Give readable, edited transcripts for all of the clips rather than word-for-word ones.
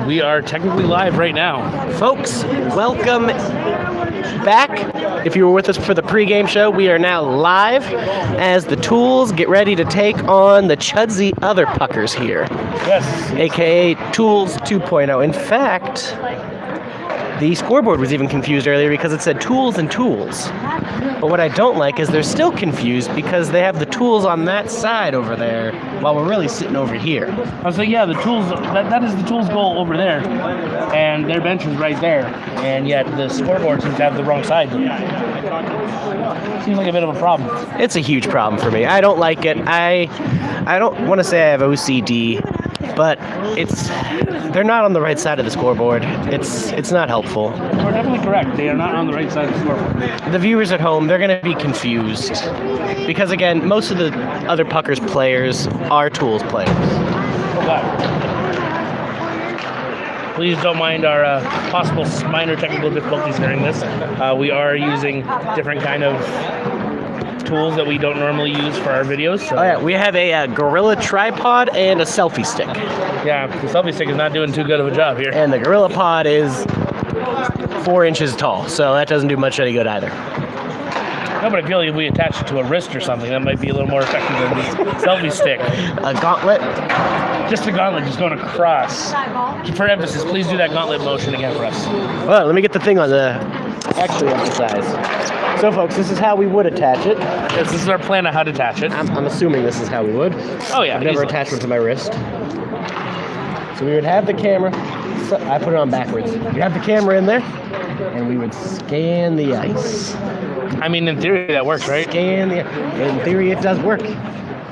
We are technically live right now. Folks, welcome back. If you were with us for the pregame show, we are now live as the Tools get ready to take on the Chudsy OtherPuckers here. Yes. AKA Tools 2.0. In fact, the scoreboard was even confused earlier because it said Tools and Tools. But what I don't like is they're still confused because they have the tools on that side over there while we're really sitting over here. I was like, yeah, the tools, that is the tools goal over there. And their bench is right there. And yet the scoreboard seems to have the wrong side. Seems like a bit of a problem. It's a huge problem for me. I don't like it. I don't want to say I have OCD, but they're not on the right side of the scoreboard. It's not helpful. We're definitely correct. They are not on the right side of the scoreboard. The viewers at home, they're going to be confused. Because again, most of the OtherPuckers players are Tools players. Please don't mind our possible minor technical difficulties during this. We are using different kind of tools that we don't normally use for our videos. So. Oh yeah, we have a Gorilla tripod and a selfie stick. Yeah, the selfie stick is not doing too good of a job here. And the Gorilla pod is 4 inches tall, so that doesn't do much any good either. No, but I feel like if we attach it to a wrist or something, that might be a little more effective than this selfie stick. A gauntlet? Just a gauntlet, just going across. For emphasis, please do that gauntlet motion again for us. Well, let me get the thing on the actually emphasize. So, folks, this is how we would attach it. Yes, this is our plan on how to attach it. I'm assuming this is how we would. Oh, yeah. I've never attached one to my wrist. So we would have the camera. So I put it on backwards. We have the camera in there, and we would scan the ice. I mean, in theory, that works, right? In theory, it does work.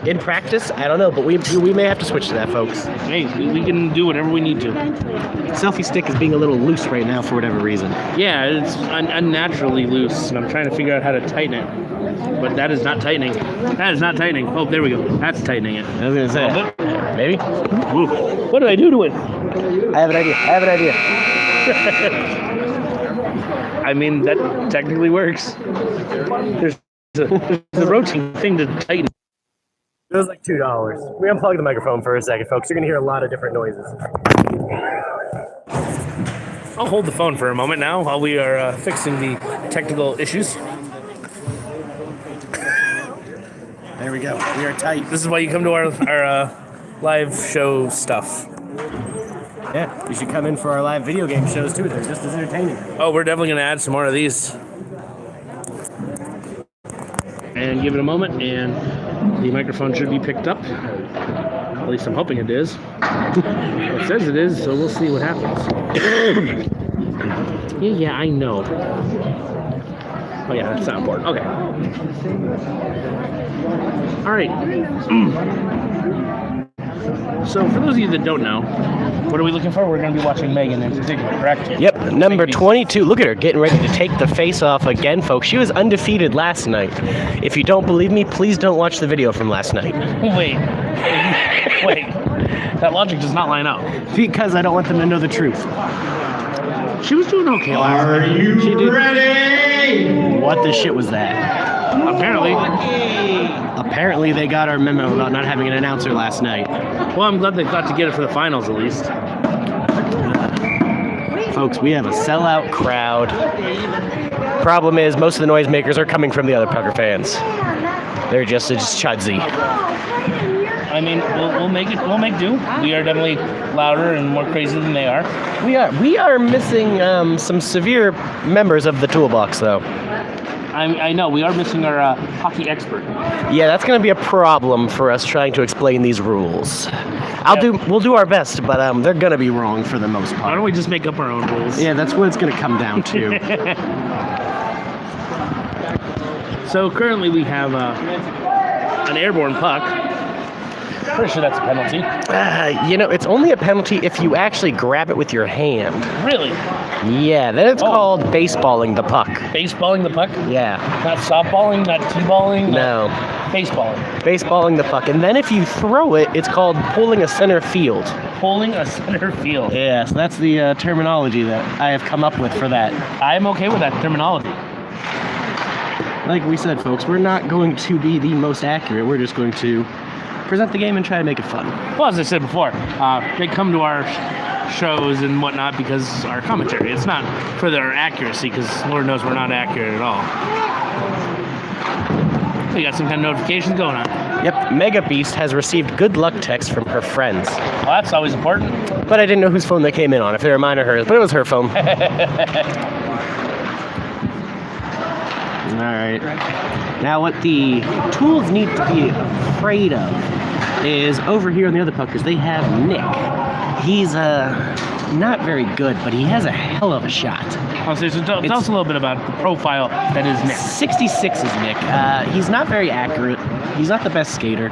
In practice, I don't know, but we may have to switch to that, folks. Hey, we can do whatever we need to. Selfie stick is being a little loose right now for whatever reason. Yeah, it's unnaturally loose, and I'm trying to figure out how to tighten it. But that is not tightening. That is not tightening. Oh, there we go. That's tightening it. I was going to say, maybe? Ooh. What did I do to it? I have an idea. I mean, that technically works. There's a rotating thing to tighten. It was like $2. We unplugged the microphone for a second, folks. You're going to hear a lot of different noises. I'll hold the phone for a moment now while we are fixing the technical issues. There we go. We are tight. This is why you come to our live show stuff. Yeah, you should come in for our live video game shows, too. They're just as entertaining. Oh, we're definitely going to add some more of these. And give it a moment, and the microphone should be picked up. At least I'm hoping it is. It says it is, so we'll see what happens. Yeah, I know. Oh yeah, that's not important. Okay. All right. So for those of you that don't know, what are we looking for? We're going to be watching Megan in particular, correct? Yep, number 22. Look at her getting ready to take the face off again, folks. She was undefeated last night. If you don't believe me, please don't watch the video from last night. Wait. That logic does not line up. Because I don't want them to know the truth. She was doing okay last night. Are you ready? What the shit was that? Apparently they got our memo about not having an announcer last night. Well, I'm glad they thought to get it for the finals at least. Folks, we have a sellout crowd. Problem is, most of the noisemakers are coming from the OtherPucker fans. They're just Chudsy. I mean, we'll make do. We are definitely louder and more crazy than they are. We are missing some severe members of the toolbox, though. I know, we are missing our hockey expert. Yeah, that's going to be a problem for us trying to explain these rules. We'll do our best, but they're going to be wrong for the most part. Why don't we just make up our own rules? Yeah, that's what it's going to come down to. So currently we have an airborne puck. Pretty sure that's a penalty. It's only a penalty if you actually grab it with your hand. Really? Yeah, then it's called baseballing the puck. Baseballing the puck? Yeah. Not softballing, not t-balling? No. Baseballing. Baseballing the puck. And then if you throw it, it's called pulling a center field. Pulling a center field. Yeah, so that's the terminology that I have come up with for that. I'm okay with that terminology. Like we said, folks, we're not going to be the most accurate. We're just going to present the game and try to make it fun. Well, as I said before, they come to our shows and whatnot because our commentary. It's not for their accuracy because Lord knows we're not accurate at all. We got some kind of notifications going on. Yep, Mega Beast has received good luck texts from her friends. Well, that's always important. But I didn't know whose phone they came in on, if they were mine or hers, but it was her phone. Alright. Now what the tools need to be afraid of is over here on the OtherPuckers, they have Nick. He's not very good, but he has a hell of a shot. So tell us a little bit about the profile that is Nick. 66 is Nick. He's not very accurate. He's not the best skater,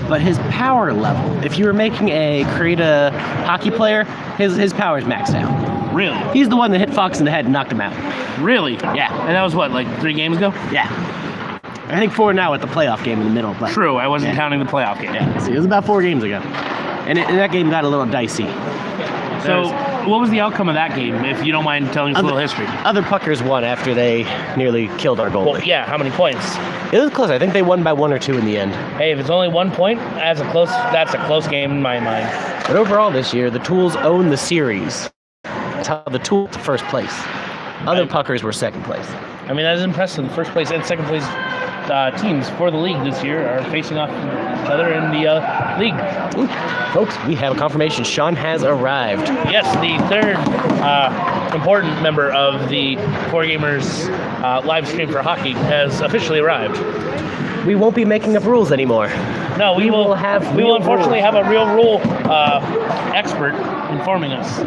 but his power level, if you were making create a hockey player, his power's maxed out. Really? He's the one that hit Fox in the head and knocked him out. Really? Yeah. And that was what, like 3 games ago? Yeah. I think 4 now with the playoff game in the middle. But true, I wasn't counting the playoff game. Yeah, see, it was about 4 games ago. And that game got a little dicey. So, what was the outcome of that game, if you don't mind telling us a little history? OtherPuckers won after they nearly killed our goalie. Well, yeah, how many points? It was close. I think they won by 1 or 2 in the end. Hey, if it's only 1 point, that's a close game in my mind. But overall this year, the Tools own the series. That's how the Tools to first place. OtherPuckers were second place. I mean, that is impressive. The first place and second place teams for the league this year are facing off each other in the league. Ooh, folks, we have a confirmation. Sean has arrived. Yes, the third important member of the 4Gamers live stream for hockey has officially arrived. We won't be making up rules anymore. No, we will unfortunately rules. have a real rule expert informing us.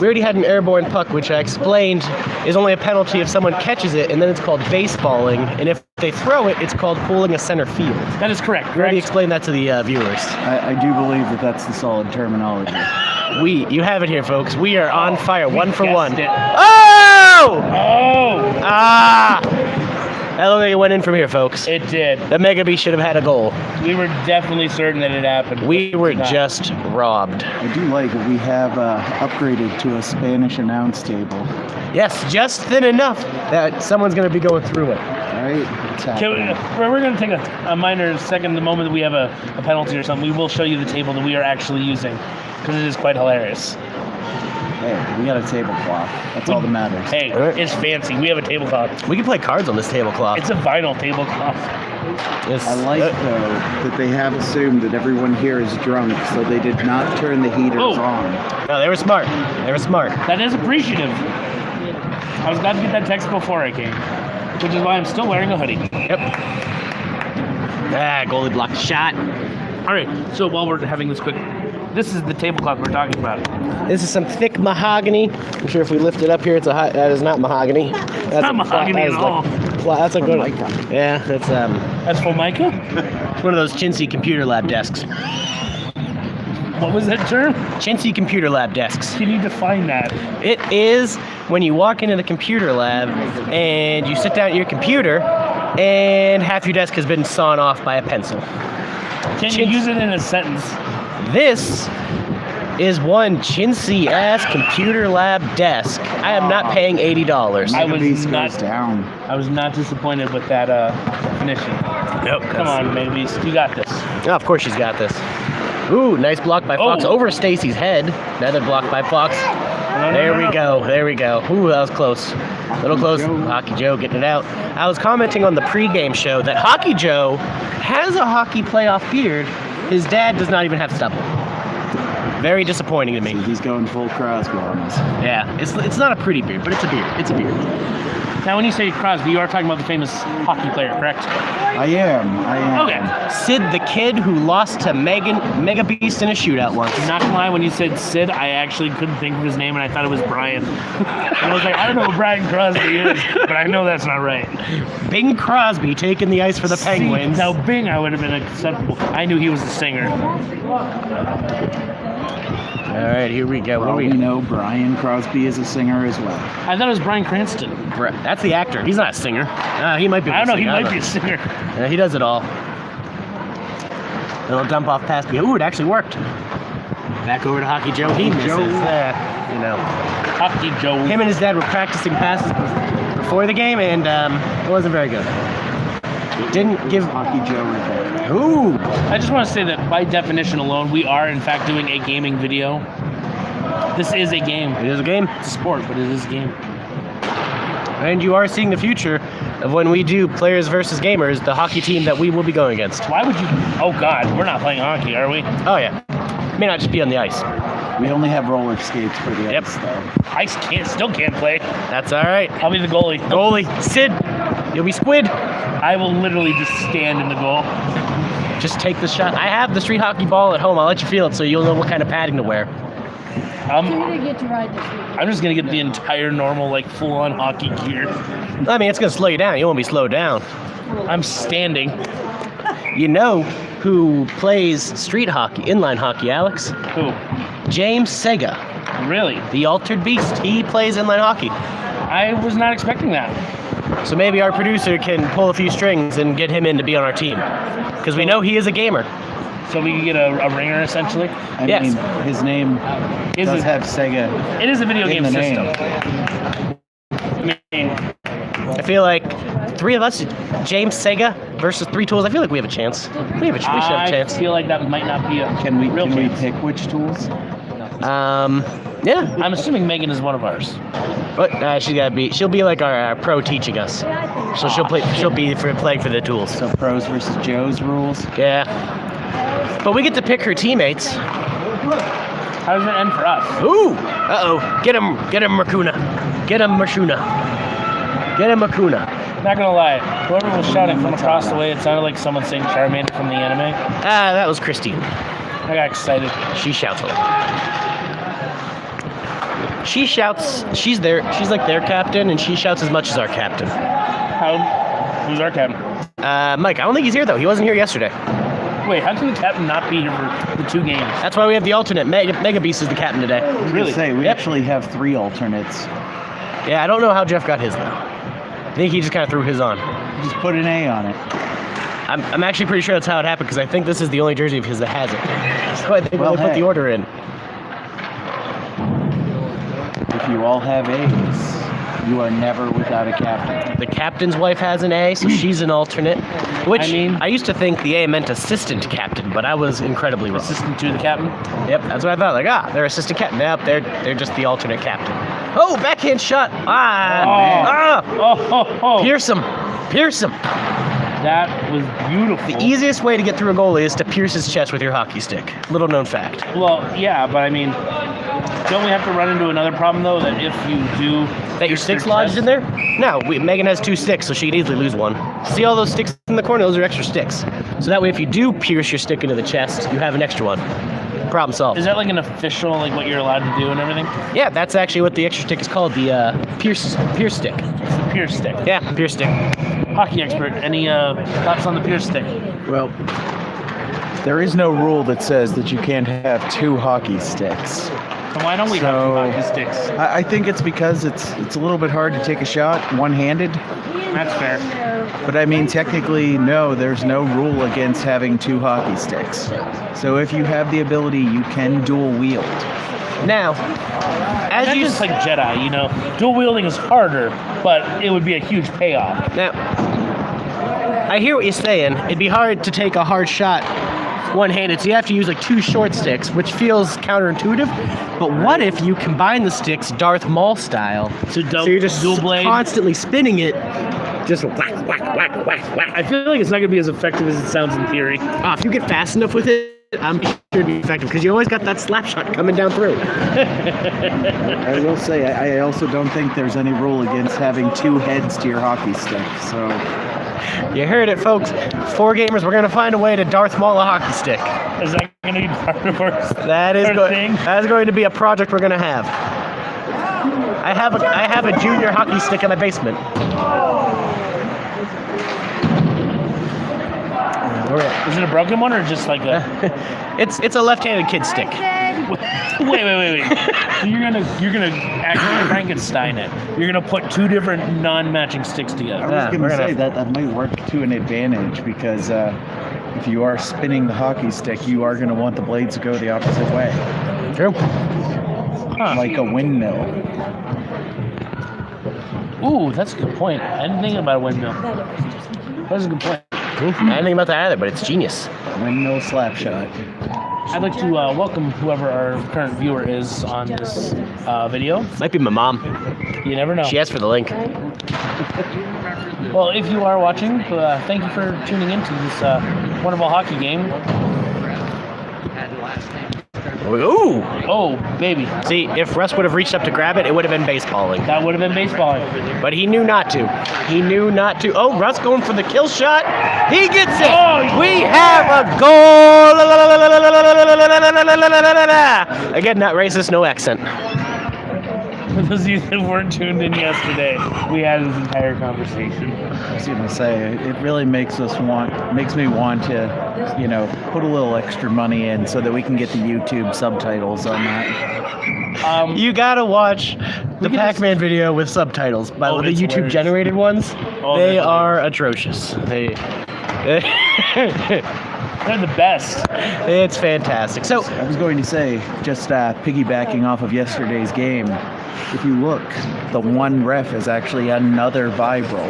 We already had an airborne puck, which I explained is only a penalty if someone catches it, and then it's called baseballing, and if they throw it, it's called pulling a center field. That is correct. We already explained that to the viewers. I do believe that's the solid terminology. You have it here, folks. We are on fire, 1 for 1. It. Oh! Oh! Ah! That looked like it went in from here, folks. It did. The Mega Beast should have had a goal. We were definitely certain that it happened. We were just robbed. I do like that we have upgraded to a Spanish announce table. Yes, just thin enough that someone's going to be going through it. Right? We're going to take a minor second, the moment that we have a penalty or something. We will show you the table that we are actually using, because it is quite hilarious. Hey, we got a tablecloth. That's all that matters. Hey, it's fancy. We have a tablecloth. We can play cards on this tablecloth. It's a vinyl tablecloth. Yes. I like, though, that they have assumed that everyone here is drunk, so they did not turn the heaters on. No, they were smart. They were smart. That is appreciative. I was glad to get that text before I came, which is why I'm still wearing a hoodie. Yep. Goalie blocked the shot. All right, so while we're having this this is the tablecloth we're talking about. This is some thick mahogany. I'm sure if we lift it up here, that is not mahogany. That's not mahogany at all. That's a good one. Formica. Yeah, That's Formica? one of those chintzy computer lab desks. What was that term? Chintzy computer lab desks. Can you define that? It is when you walk into the computer lab and you sit down at your computer and half your desk has been sawn off by a pencil. Can you use it in a sentence? This is one chintzy-ass computer lab desk. I am not paying $80. I was Beast not- goes down. I was not disappointed with that definition. Nope. Come on, baby. You got this. Oh, of course she's got this. Ooh, nice block by Fox over Stacy's head. Another block by Fox. There we go. There we go. Ooh, that was close. A little close. Hockey Joe getting it out. I was commenting on the pregame show that Hockey Joe has a hockey playoff beard. His dad does not even have stubble. Very disappointing to me. He's going full Crosby on us. Yeah, it's not a pretty beard, but it's a beard. It's a beard. Now, when you say Crosby, you are talking about the famous hockey player, correct? I am. Okay. Sid, the kid who lost to Mega Beast in a shootout once. Not gonna lie, when you said Sid, I actually couldn't think of his name, and I thought it was Brian. And I was like, I don't know who Brian Crosby is, but I know that's not right. Bing Crosby taking the ice for the Penguins. Now, Bing, I would have been acceptable. I knew he was the singer. All right, here we go. Well, we know Brian Crosby is a singer as well. I thought it was Brian Cranston. That's the actor. He's not a singer. He might be. I don't know, he might be a singer. Yeah, he does it all. Little dump off pass. Ooh, it actually worked. Back over to Hockey Joe. He misses. Hockey Joe. Him and his dad were practicing passes before the game, and it wasn't very good. Didn't give Hockey Joe report. Ooh. I just want to say that by definition alone, we are in fact doing a gaming video. This is a game. It is a game. It's a sport, but it is a game. And you are seeing the future of when we do Players versus Gamers, the hockey team that we will be going against. Why would you? Oh God, we're not playing hockey, are we? Oh yeah. May not just be on the ice. We only have roller skates for the Yep. ice, though. I still can't play. That's all right. I'll be the goalie. Goalie, Sid, you'll be Squid. I will literally just stand in the goal. Just take the shot. I have the street hockey ball at home. I'll let you feel it so you'll know what kind of padding to wear. You didn't get to ride this weekend. I'm just gonna get the entire normal, like, full-on hockey gear. I mean, it's going to slow you down. You won't be slowed down. I'm standing. You know who plays street hockey, inline hockey, Alex? Who? James Sega, Really? the altered beast. He plays inline hockey. I was not expecting that. So maybe our producer can pull a few strings and get him in to be on our team. Because we know he is a gamer. So we can get a ringer, essentially. I Yes. mean, his name Is does it- have Sega. It is a video In game the system. name. I mean, I feel like three of us, James Sega versus Three Tools, I feel like we have a chance. We should have a I chance. feel like that might not be a Can we real chance. pick which tools? Yeah. I'm assuming Megan is one of ours. But she'll be like our pro teaching us. So she'll be playing for the tools. So pros versus Joes rules. Yeah. But we get to pick her teammates. How does it end for us? Ooh! Uh-oh. Get him, Makuna. Get him, Mashuna. Get him, Makuna. Not gonna lie, whoever was shouting from across the way, it sounded like someone saying Charmander from the anime. That was Christine. I got excited. She shouts a lot. She shouts, she's like their captain, and she shouts as much as our captain. Who's our captain? Mike, I don't think he's here though. He wasn't here yesterday. Wait, how can the captain not be here for the 2 games? That's why we have the alternate. Mega Beast is the captain today. I was gonna Really? say, we Yep. actually have 3 alternates. Yeah, I don't know how Jeff got his though. I think he just kind of threw his on. Just put an A on it. I'm actually pretty sure that's how it happened because I think this is the only jersey of his that has it. So I think Well, when they put hey. the order in. If you all have A's, you are never without a captain. The captain's wife has an A, so she's an alternate. Which I mean- I used to think the A meant assistant captain, but I was incredibly wrong. Assistant to the captain? Yep, that's what I thought. Like, they're assistant captain. Nope, they're just the alternate captain. Oh, backhand shot! Pierce him! That was beautiful. The easiest way to get through a goalie is to pierce his chest with your hockey stick. Little known fact. Well, yeah, but I mean, don't we have to run into another problem, though, that if you do... That your stick's lodged in there? No, Megan has 2 sticks, so she could easily lose one. See all those sticks in the corner? Those are extra sticks. So that way, if you do pierce your stick into the chest, you have an extra one. Problem solved. Is that like an official, like what you're allowed to do and everything? Yeah, that's actually what the extra stick is called, the pierce stick. It's the pierce stick. Yeah, pierce stick. Hockey expert, any thoughts on the pierce stick? Well, there is no rule that says that you can't have 2 hockey sticks. So why don't we have 2 hockey sticks? I think it's because it's a little bit hard to take a shot one-handed. That's fair. But I mean, technically, no, there's no rule against having 2 hockey sticks. So if you have the ability, you can dual wield. Now, as That's you just like Jedi, you know? Dual wielding is harder, but it would be a huge payoff. Now, I hear what you're saying. It'd be hard to take a hard shot one-handed, so you have to use like 2 short sticks, which feels counterintuitive. But what if you combine the sticks Darth Maul style? So you're just dual blade? constantly spinning it, just whack, whack, whack, whack, whack. I feel like it's not going to be as effective as it sounds in theory. If you get fast enough with it, I'm sure it'd be effective, because you always got that slap shot coming down through. I will say, I also don't think there's any rule against having 2 heads to your hockey stick. So You heard it, folks. 4 gamers, we're going to find a way to Darth Maul a hockey stick. Is that going to be part of our That is thing? going to be a project we're going to have. I have a junior hockey stick in my basement. Is it a broken one or just like a... It's a left-handed kid stick. Wait. So you're gonna actually Frankenstein it. You're gonna put 2 different non-matching sticks I together. was going to say that might work to an advantage because if you are spinning the hockey stick, you are going to want the blades to go the opposite way, True. Huh. like a windmill. Ooh, that's a good point. I didn't think about a windmill. That's a good point. I didn't think about that either, but it's genius. Windmill slap shot. I'd like to welcome whoever our current viewer is on this video. Might be my mom. You never know. She asked for the link. Well, if you are watching, thank you for tuning into this wonderful hockey game. Ooh! Oh, baby. See, if Russ would have reached up to grab it, it would have been baseballing. That would have been baseballing. But he knew not to. He knew not to. Oh, Russ going for the kill shot. He gets it. Oh, we have a goal. Again, not racist, no accent. For those of you that weren't tuned in yesterday, we had this entire conversation. I was gonna say it really makes me want to, put a little extra money in so that we can get the YouTube subtitles on that. You gotta watch the Pac-Man video with subtitles, the it's YouTube hilarious. generated ones. Oh, they they're are atrocious. They're the best. It's fantastic. So I was going to say, just piggybacking off of yesterday's game, if you look, the one ref is actually another Vibral.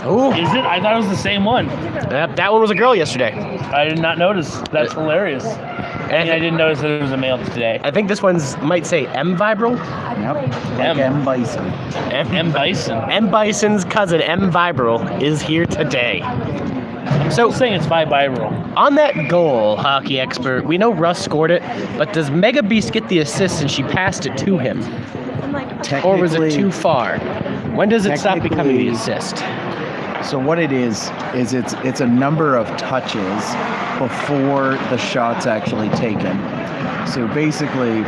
ooh, Is it? I thought it was the same one. that one was a girl yesterday. I did not notice. That's hilarious. And I didn't notice that it was a male today. I think this one's might say M Vibral. Yep, like M. M. Bison. M. Bison. M Bison's cousin M Vibral is here today. So I'm saying it's viral. on that goal, hockey expert, we know Russ scored it, but does Mega Beast get the assist since she passed it to him? Or was it too far? When does it stop becoming the assist? So what it is it's a number of touches before the shot's actually taken. So basically,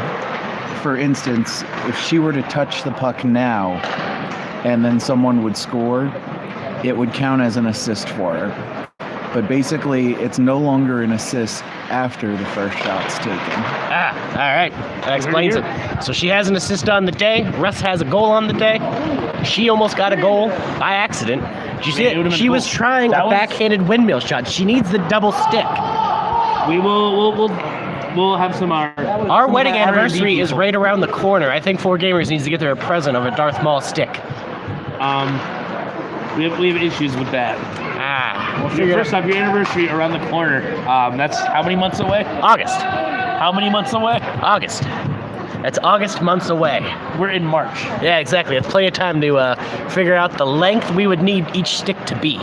for instance, if she were to touch the puck now and then someone would score, it would count as an assist for her. But basically, it's no longer an assist after the first shot's taken. Ah, all right. That explains it. So she has an assist on the day. Russ has a goal on the day. She almost got a goal by accident. Did you see Yeah, it would've it? been She was cool. trying That a was- backhanded windmill shot. She needs the double stick. We'll have some Our wedding anniversary is right around the corner. I think 4Gamers needs to get her a present of a Darth Maul stick. We have issues with that. We'll figure it First off, your anniversary around the corner. That's how many months away? August. How many months away? August. That's August months away. We're in March. Yeah, exactly. It's plenty of time to figure out the length we would need each stick to be.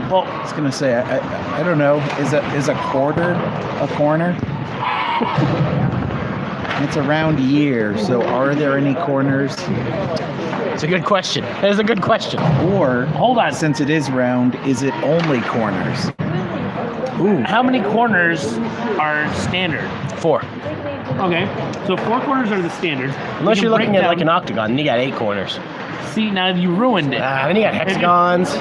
Well, I was gonna say, I don't know, is a quarter a corner? It's a round year, so are there any corners? It's a good question. That is a good question. Or, hold on. since it is round, is it only corners? Ooh. How many corners are standard? 4. Okay, so 4 corners are the standard. Unless You you're can looking break at like down- an octagon, then you got 8 corners. See, now you ruined it. Then you got hexagons,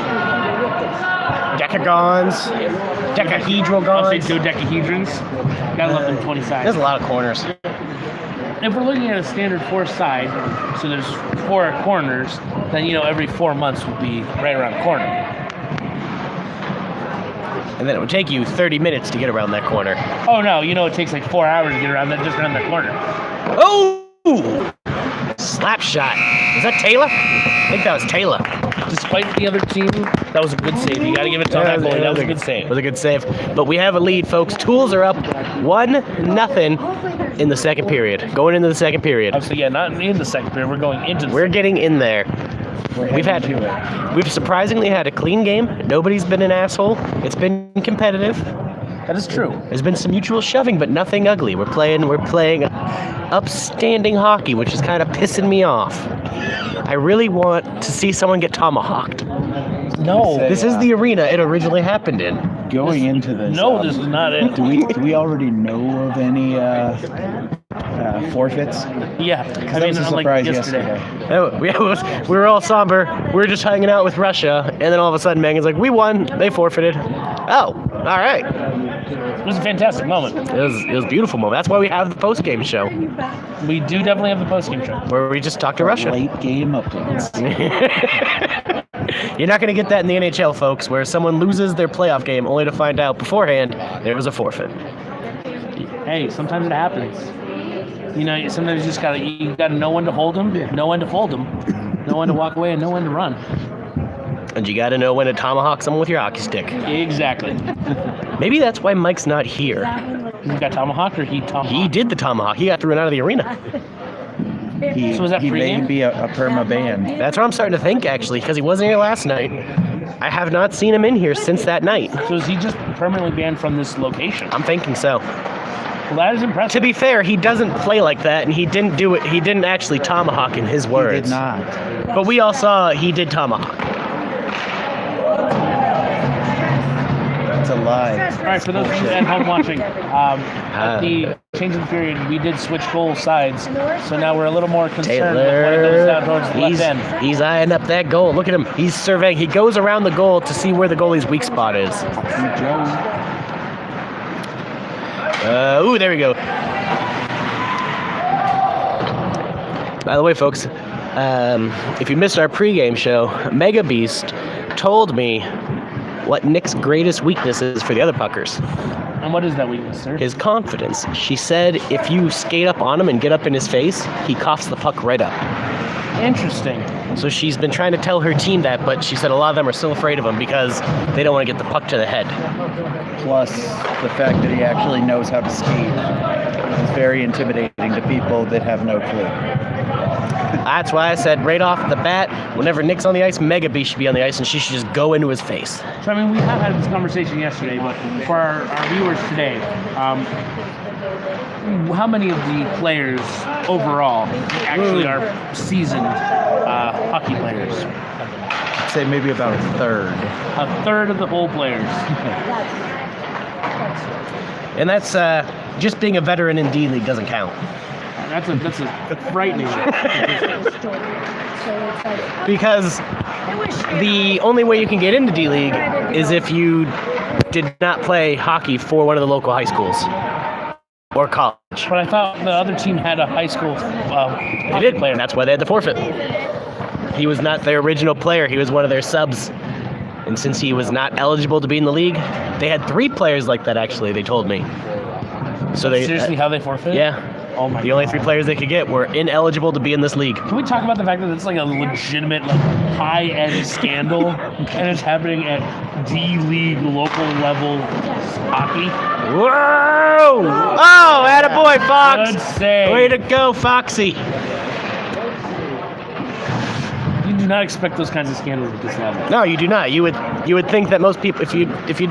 decagons, I'll say decahedrogons. dodecahedrons. Gotta love them 20 sides. There's a lot of corners. If we're looking at a standard 4 side, so there's 4 corners, then every 4 months would be right around the corner. And then it would take you 30 minutes to get around that corner. Oh no, it takes like 4 hours to get around that corner. Oh! Slap shot. Is that Taylor? I think that was Taylor. Despite the other team, that was a good save. You gotta give it to that goalie. That was a good save. It was a good save. But we have a lead, folks. Tools are up 1-0 in the second period. Going into the second period. So yeah, not in the second period. We're going into the We're getting in there. We've surprisingly had a clean game. Nobody's been an asshole. It's been competitive. That is true. There's been some mutual shoving, but nothing ugly. We're playing upstanding hockey, which is kind of pissing me off. I really want to see someone get tomahawked. No. This is the arena it originally happened in. Going into this, No, this is not it. do we already know of any forfeits? Yeah. That was a surprise yesterday. We were all somber. We were just hanging out with Russia, and then all of a sudden Megan's like, "We won. They forfeited." Oh, all right. It was a fantastic moment. It was a beautiful moment. That's why we have the post-game show, We do definitely have the post-game show. where we just talk to Russia. Late game updates. You're not going to get that in the NHL, folks, where someone loses their playoff game only to find out beforehand there was a forfeit. Hey, sometimes it happens. Sometimes you just gotta know when to hold them, know when to fold them, know when to walk away, and know when to run. And you got to know when to tomahawk someone with your hockey stick. Exactly. Maybe that's why Mike's not here. He got tomahawk or he tomahawk? He did the tomahawk. He got thrown out of the arena. So is that he may pregame? be a perma ban. That's what I'm starting to think, actually, because he wasn't here last night. I have not seen him in here since that night. So is he just permanently banned from this location? I'm thinking so. Well, that is impressive. To be fair, he doesn't play like that, and he didn't do it. He didn't actually tomahawk in his words. He did not. But we all saw he did tomahawk. It's a lie. All right, for those of you at home watching, at the change of the period, we did switch goal sides, so now we're a little more concerned with when it goes down towards the left end. He's eyeing up that goal. Look at him. He's surveying. He goes around the goal to see where the goalie's weak spot is. Ooh, there we go. By the way, folks, if you missed our pregame show, Mega Beast told me what Nick's greatest weakness is for the OtherPuckers. And what is that weakness, sir? His confidence. She said if you skate up on him and get up in his face, he coughs the puck right up. Interesting. So she's been trying to tell her team that, but she said a lot of them are still afraid of him because they don't want to get the puck to the head. Plus, the fact that he actually knows how to skate is very intimidating to people that have no clue. That's why I said right off the bat, whenever Nick's on the ice, Mega Beast should be on the ice and she should just go into his face. So, I mean, we have had this conversation yesterday, but for our viewers today, how many of the players overall actually are seasoned hockey players? I'd say maybe about a third. A third of the whole players. And that's just being a veteran in D-League doesn't count. That's a frightening. Because the only way you can get into D-League is if you did not play hockey for one of the local high schools or college. But I thought the other team had a high school They hockey did, player. and that's why they had to forfeit. He was not their original player. He was one of their subs. And since he was not eligible to be in the league, they had 3 players like that, actually, they told me. So they Seriously, how they forfeit? Yeah. Oh my The only God. 3 players they could get were ineligible to be in this league. Can we talk about the fact that it's like a legitimate, like, high-end scandal, and it's happening at D-League local level hockey? Whoa! Oh, attaboy, Fox! Good save. Way to go, Foxy! You do not expect those kinds of scandals at this level. No, you do not. You would think that most people, if you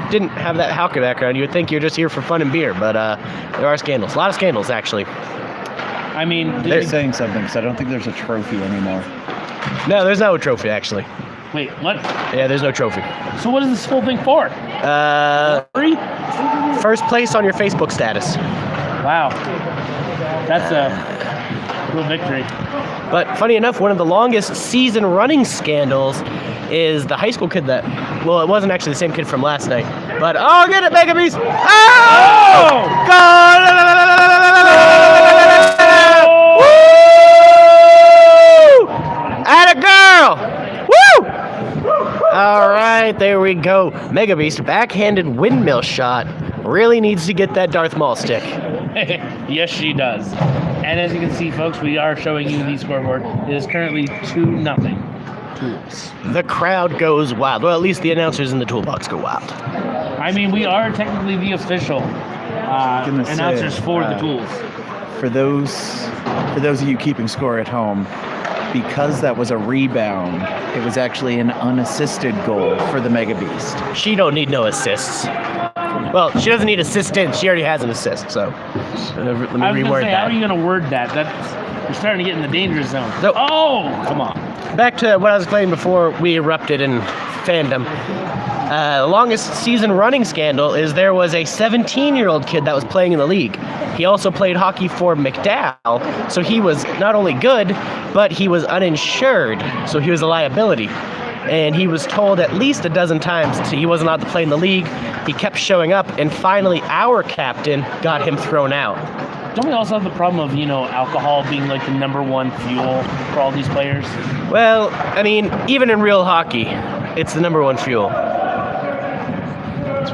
didn't have that hockey background, you would think you're just here for fun and beer. But there are scandals. A lot of scandals, actually. I mean, They're saying something because I don't think there's a trophy anymore. No, there's no trophy, actually. wait, what? Yeah, there's no trophy. So what is this whole thing for? Free? First place on your Facebook status. Wow. That's a real victory. But funny enough, one of the longest season running scandals is the high school kid that, well, it wasn't actually the same kid from last night, but, oh, get it, Mega Beast! Oh! Goal! Woo! Atta girl! Woo! All right, there we go. Mega Beast, backhanded windmill shot. Really needs to get that Darth Maul stick. Yes, she does. And as you can see, folks, we are showing you the scoreboard. It is currently 2-0. Tools. The crowd goes wild. Well, at least the announcers in the toolbox go wild. I mean, we are technically the official Gonna say, announcers for the Tools. For those of you keeping score at home, because that was a rebound, it was actually an unassisted goal for the Mega Beast. She don't need no assists. Well, she doesn't need assistance. She already has an assist, so let me I was going to reword say, how are that. you going to word that? You're starting to get in the danger zone. So- oh, come on. Back to what I was playing before we erupted in fandom. The longest season running scandal is there was a 17-year-old kid that was playing in the league. He also played hockey for McDowell, so he was not only good, but he was uninsured, so he was a liability. And he was told at least a dozen times he wasn't allowed to play in the league. He kept showing up, and finally our captain got him thrown out. Don't we also have the problem of, alcohol being like the number one fuel for all these players? Well, I mean, even in real hockey, it's the number one fuel.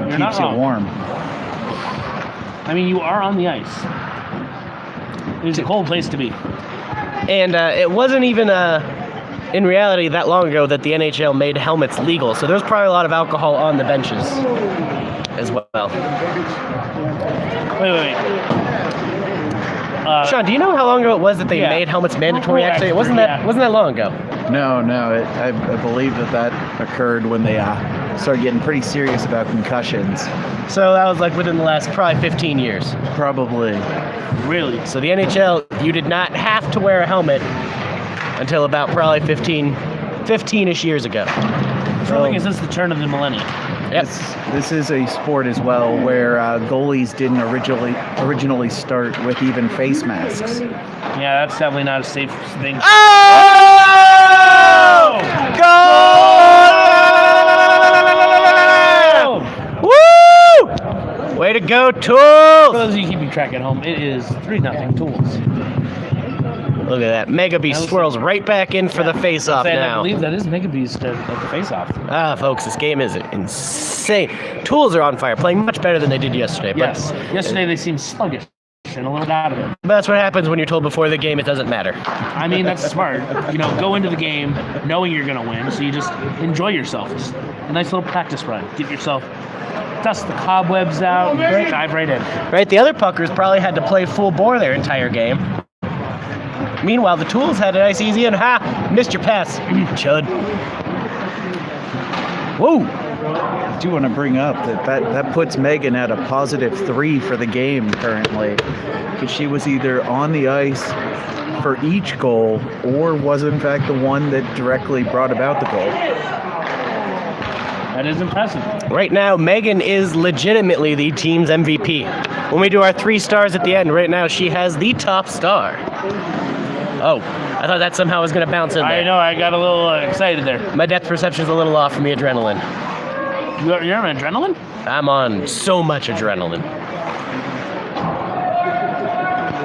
You're not Keeps you wrong. warm. I mean, you are on the ice. It is a cold place to be. And it wasn't even, in reality, that long ago that the NHL made helmets legal, so there's probably a lot of alcohol on the benches. as well. Wait. Sean, do you know how long ago it was that they yeah. made helmets mandatory? Well, Actually, it actually, wasn't that long ago. No, I believe that occurred when they started getting pretty serious about concussions. So that was like within the last probably 15 years. Probably. Really? So the NHL, you did not have to wear a helmet until about probably 15-ish years ago. Curling is this the turn of the millennium? Yep. This is a sport as well where goalies didn't originally start with even face masks. Yeah, that's definitely not a safe thing. Oh! Goal! Woo! Way to go, For Tools! those of you keeping track at home, it is 3-0 Tools. Look at that. Mega Beast swirls right back in for the face-off I now. believe that is Mega Beast at the face-off. Ah, folks, this game is insane. Tools are on fire, playing much better than they did yesterday. Yes. Yesterday they seemed sluggish and a little out of it. But that's what happens when you're told before the game it doesn't matter. I mean, that's smart. You know, go into the game knowing you're going to win, so you just enjoy yourself. Just a nice little practice run. Get yourself, dust the cobwebs out, dive right in. Right, the other puckers probably had to play full bore their entire game. Meanwhile, the Tools had a nice easy and missed your pass, chud. Whoa! I do want to bring up that puts Megan at a +3 for the game currently, because she was either on the ice for each goal or was in fact the one that directly brought about the goal. That is impressive. Right now, Megan is legitimately the team's MVP. When we do our 3 stars at the end, right now she has the top star. Oh, I thought that somehow was going to bounce in there. I know, I got a little excited there. My depth perception's a little off from the adrenaline. You're on adrenaline? I'm on so much adrenaline.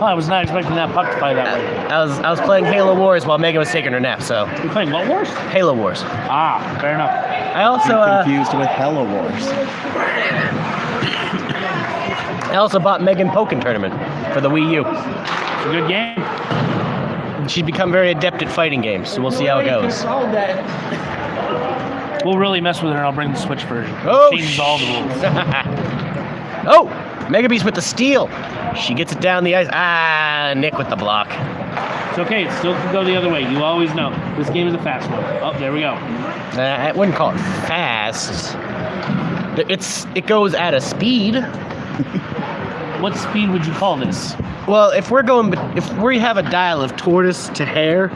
Oh, I was not expecting that puck to fly that way. I was playing Halo Wars while Megan was taking her nap, so You're playing what wars? Halo Wars. Ah, fair enough. I also Confused with Hello Wars. I also bought GAMEpocalypse tournament for the Wii U. It's a good game. She's become very adept at fighting games, so we'll see how it goes. We'll really mess with her and I'll bring the Switch version. Oh, Changes all the rules. Oh, Mega Beast with the steal. She gets it down the ice. Nick with the block. It's okay, it still can go the other way. You always know. This game is a fast one. Oh, there we go. I wouldn't call it fast. It goes at a speed. What speed would you call this? Well, if we have a dial of tortoise to hare,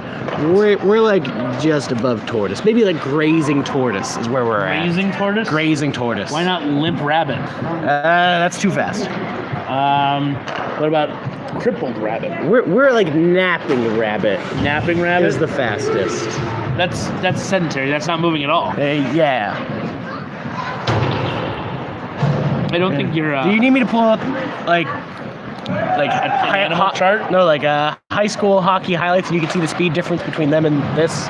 we're like just above tortoise. Maybe like grazing tortoise is where we're at. Grazing tortoise? Grazing tortoise. Why not limp rabbit? That's too fast. What about crippled rabbit? We're like napping rabbit. Napping rabbit? Is the fastest. That's sedentary. That's not moving at all. Yeah. I don't think you're. Do you need me to pull up like an animal chart? No, like high school hockey highlights, and you can see the speed difference between them and this.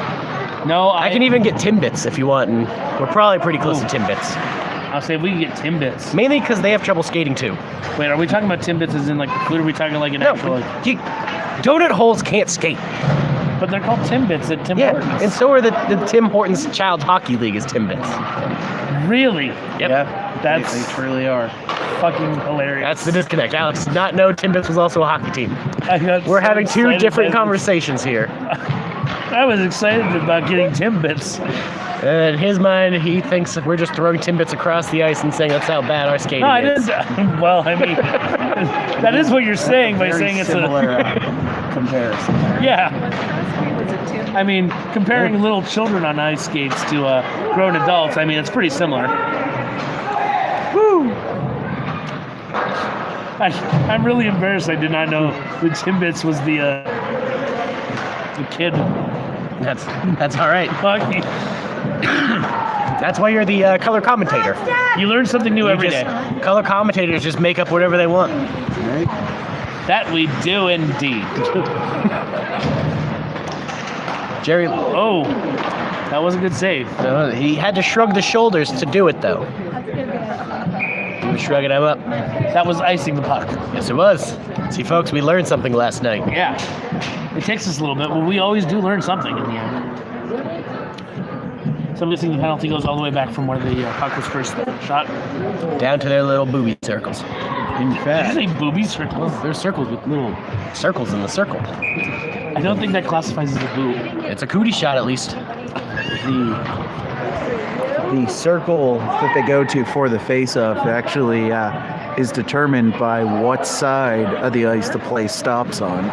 No, I can even get Timbits if you want, and we're probably pretty close to Timbits. I'll say we can get Timbits. Mainly because they have trouble skating too. Wait, are we talking about Timbits as in like the food? Or are we talking like an actual? Like, donut holes can't skate. but they're called Timbits at Tim Hortons. And so are the Tim Hortons Child Hockey League is Timbits. Really? Yep. Yeah, That's they truly are. fucking hilarious. That's the disconnect. Alex did not know Timbits was also a hockey team. We're so having two excited different about- conversations here. I was excited about getting Timbits. In his mind, he thinks that we're just throwing Timbits across the ice and saying that's how bad our skating No, I is. didn't. Well, I mean, that is what you're saying by Very saying it's similar a. comparison. Yeah. I mean, comparing little children on ice skates to grown adults, I mean, it's pretty similar. Woo! I'm really embarrassed. I did not know that Timbits was the kid. That's all right. Hockey. That's why you're the color commentator. You learn something new every day. Color commentators just make up whatever they want. Right? That we do indeed. Jerry, Oh, that was a good save. he had to shrug the shoulders to do it, though. He was shrugging him up. That was icing the puck. Yes, it was. See, folks, we learned something last night. Yeah. It takes us a little bit, but we always do learn something in the end. So I'm guessing the penalty goes all the way back from where the puck was first shot. Down to their little booby circles. In Did you fact, say booby circles? There's circles with little circles in the circle. I don't think that classifies as a boob. It's a cootie shot at least. the circle that they go to for the face-off actually is determined by what side of the ice the play stops on.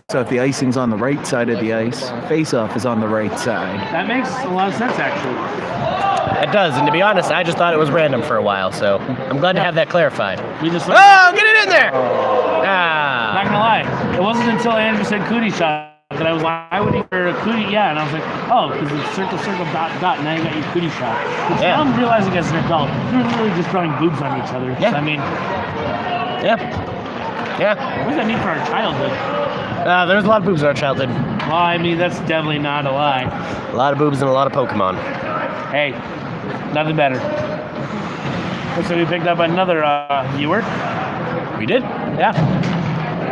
So if the icing's on the right side of the ice, face-off is on the right side. That makes a lot of sense, actually. It does, and to be honest, I just thought it was random for a while, so I'm glad to have that clarified. We just Oh, get it in there! Not Ah. gonna lie, it wasn't until Andrew said cootie shot that I was like, I would hear a cootie, yeah, and I was like, oh, because it's circle, circle, dot, dot, now you got your cootie shot. Which Yeah. now I'm realizing as an adult, you're literally just drawing boobs on each other. Yeah. So, I mean, Yeah. Yeah. what does that mean for our childhood? There's a lot of boobs in our childhood. Well, I mean, that's definitely not a lie. A lot of boobs and a lot of Pokemon. Hey, nothing better. Looks like we picked up another viewer. We did? Yeah.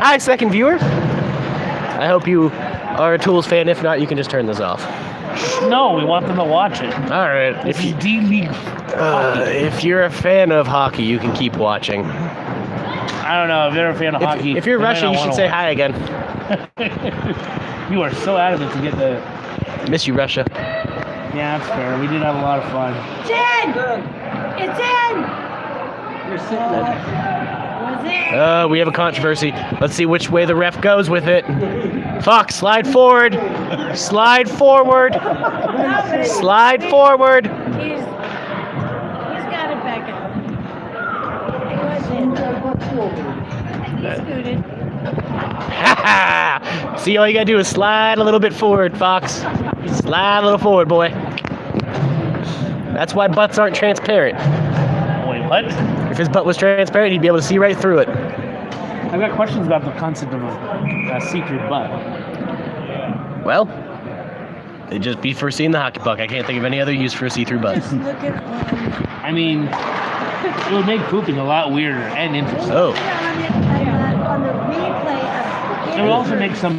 Hi, second viewer. I hope you are a Tools fan. If not, you can just turn this off. No, we want them to watch it. All right. If you D-League If you're a fan of hockey, you can keep watching. I don't know, if you're a fan of hockey. If you're they might Russian, not you should wanna say watch. hi again. You are so adamant to get the... Miss you, Russia. Yeah, that's fair. We did have a lot of fun. It's in! It's in! Was it? We have a controversy. Let's see which way the ref goes with it. Fox, slide forward. Slide forward. Slide forward. He's got it back up. It was in. He scooted. Ha ha! See, all you gotta do is slide a little bit forward, Fox. Slide a little forward, boy. That's why butts aren't transparent. Wait, what? If his butt was transparent, you'd be able to see right through it. I've got questions about the concept of a see-through butt. Well, it'd just be for seeing the hockey puck. I can't think of any other use for a see-through butt. Just look at one. I mean, it would make pooping a lot weirder and interesting. Oh, On the replay It would also make some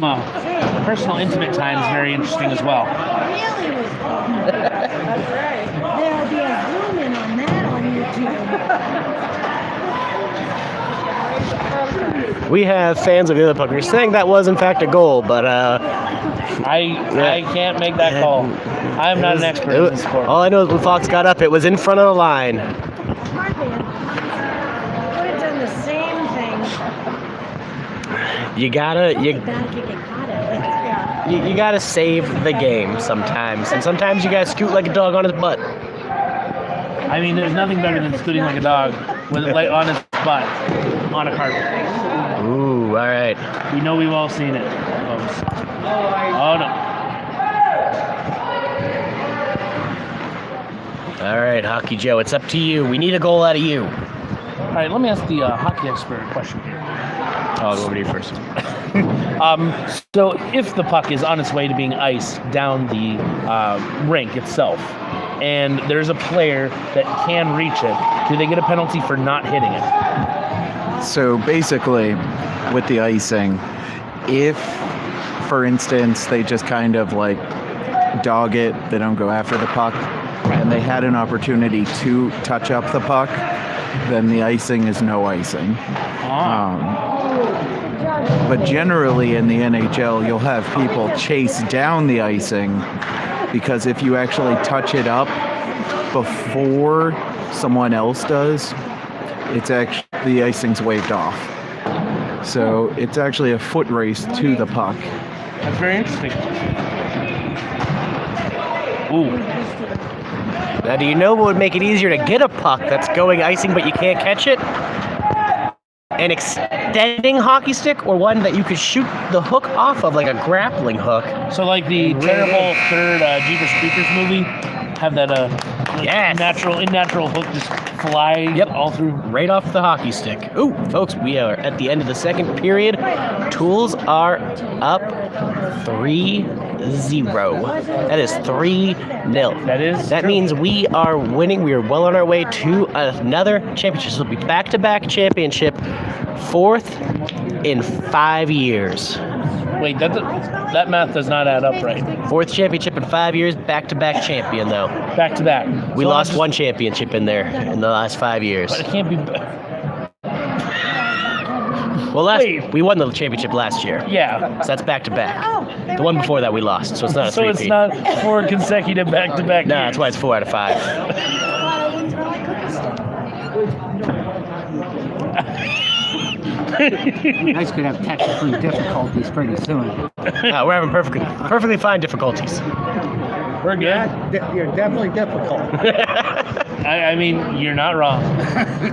personal, intimate times very interesting as well. really was fun. That's right. There'll be a zoom in on that on YouTube. we have fans of the OtherPuckers saying that was in fact a goal, but I can't make that call. I'm not an expert in this sport. all I know is when Fox got up, it was in front of the line. Hardly. Would have done the same thing. You gotta Bad if you get caught at it. you gotta save the game sometimes, and sometimes you gotta scoot like a dog on his butt. I mean, there's nothing better than scooting like a dog with it on his butt on a carpet. Ooh, all right. We know we've all seen it, folks. Oh no. All right, Hockey Joe, it's up to you. We need a goal out of you. All right, let me ask the hockey expert a question here. I'll go over to you first. So if the puck is on its way to being iced down the rink itself, and there's a player that can reach it, do they get a penalty for not hitting it? So basically, with the icing, if, for instance, they just kind of like dog it, they don't go after the puck, and they had an opportunity to touch up the puck, then the icing is no icing. But generally in the NHL, you'll have people chase down the icing, because if you actually touch it up before someone else does, it's actually the icing's waved off. So it's actually a foot race to the puck. That's very interesting. Ooh. Now, do you know what would make it easier to get a puck that's going icing but you can't catch it? An extending hockey stick, or one that you could shoot the hook off of, like a grappling hook. So like the terrible third Jeepers Creepers movie, have that Yes. unnatural hook just fly all through. Right off the hockey stick. Ooh, folks, we are at the end of the second period. Tools are up 3-0. That is 3-0. That means we are winning. We are well on our way to another championship. This will be back-to-back championship, 4th in 5 years. Wait, that math does not add up right. 4th championship in 5 years, back-to-back champion, though. Back to back. We So lost I'm one championship in there in the last 5 years. But it can't be. Well, Wait. we won the championship last year. Yeah. So that's back-to-back. The one before that we lost, so it's not a So three-peat. it's not 4 consecutive back to back. No, that's why it's 4 out of 5. You guys could have technical difficulties pretty soon. We're having perfectly fine difficulties. We're good. You're definitely difficult. I mean, you're not wrong.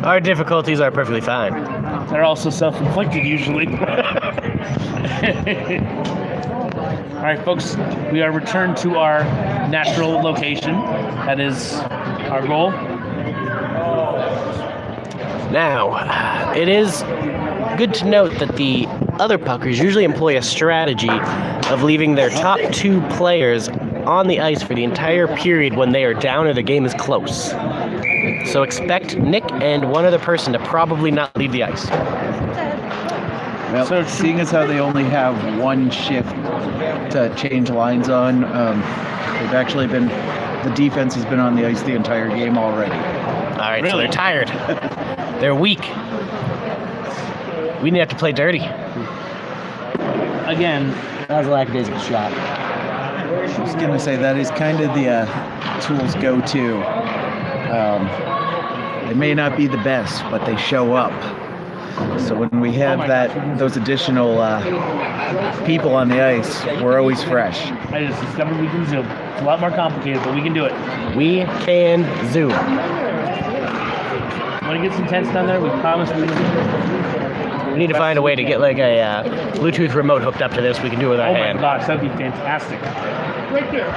Our difficulties are perfectly fine. They're also self-inflicted usually. All right, folks, we are returned to our natural location. That is our goal. Now, it is good to note that the other puckers usually employ a strategy of leaving their top 2 players on the ice for the entire period when they are down or the game is close. So expect Nick and one other person to probably not leave the ice. Well, So- seeing as how they only have one shift to change lines on, they've actually been, the defense has been on the ice the entire game already. All right, so Really? they're tired. They're weak. We have to play dirty. Again, That was a lackadaisical shot. I was going to say that is kind of the Tools go-to. They may not be the best, but they show up. So when we have those additional people on the ice, we're always fresh. I just discovered we can zoom. It's a lot more complicated, but we can do it. We can zoom. When it gets intense down there, we promise we can. We need to find a way to get like a Bluetooth remote hooked up to this. We can do it with our Oh my hand. gosh, that'd be fantastic. Right there.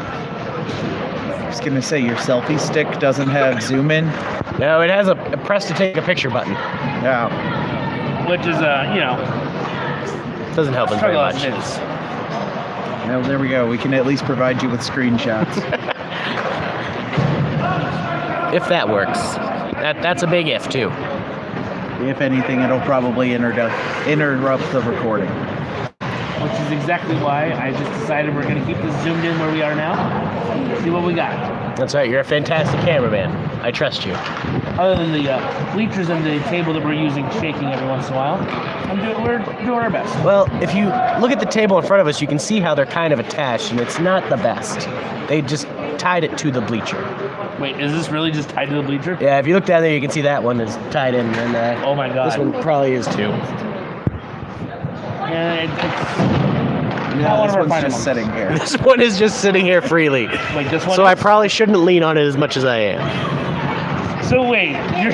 I was going to say your selfie stick doesn't have zoom in. No, it has a press to take a picture button. Yeah. Which is, Doesn't help us very struggle much. as it is. Well, there we go. We can at least provide you with screenshots. If that works. That's a big if, too. If anything, it'll probably interrupt the recording. Which is exactly why I just decided we're going to keep this zoomed in where we are now. See what we got. That's right, you're a fantastic cameraman. I trust you. Other than the bleachers and the table that we're using shaking every once in a while, we're doing our best. Well, if you look at the table in front of us, you can see how they're kind of attached, and it's not the best. They just tied it to the bleacher. Wait, is this really just tied to the bleacher? Yeah, if you look down there, you can see that one is tied in, and Oh my god. this one probably is too. Yeah, it's Yeah, one this of our one's final just ones. sitting here. This one is just sitting here freely. Wait, this one So I is? probably shouldn't lean on it as much as I am. So wait, you're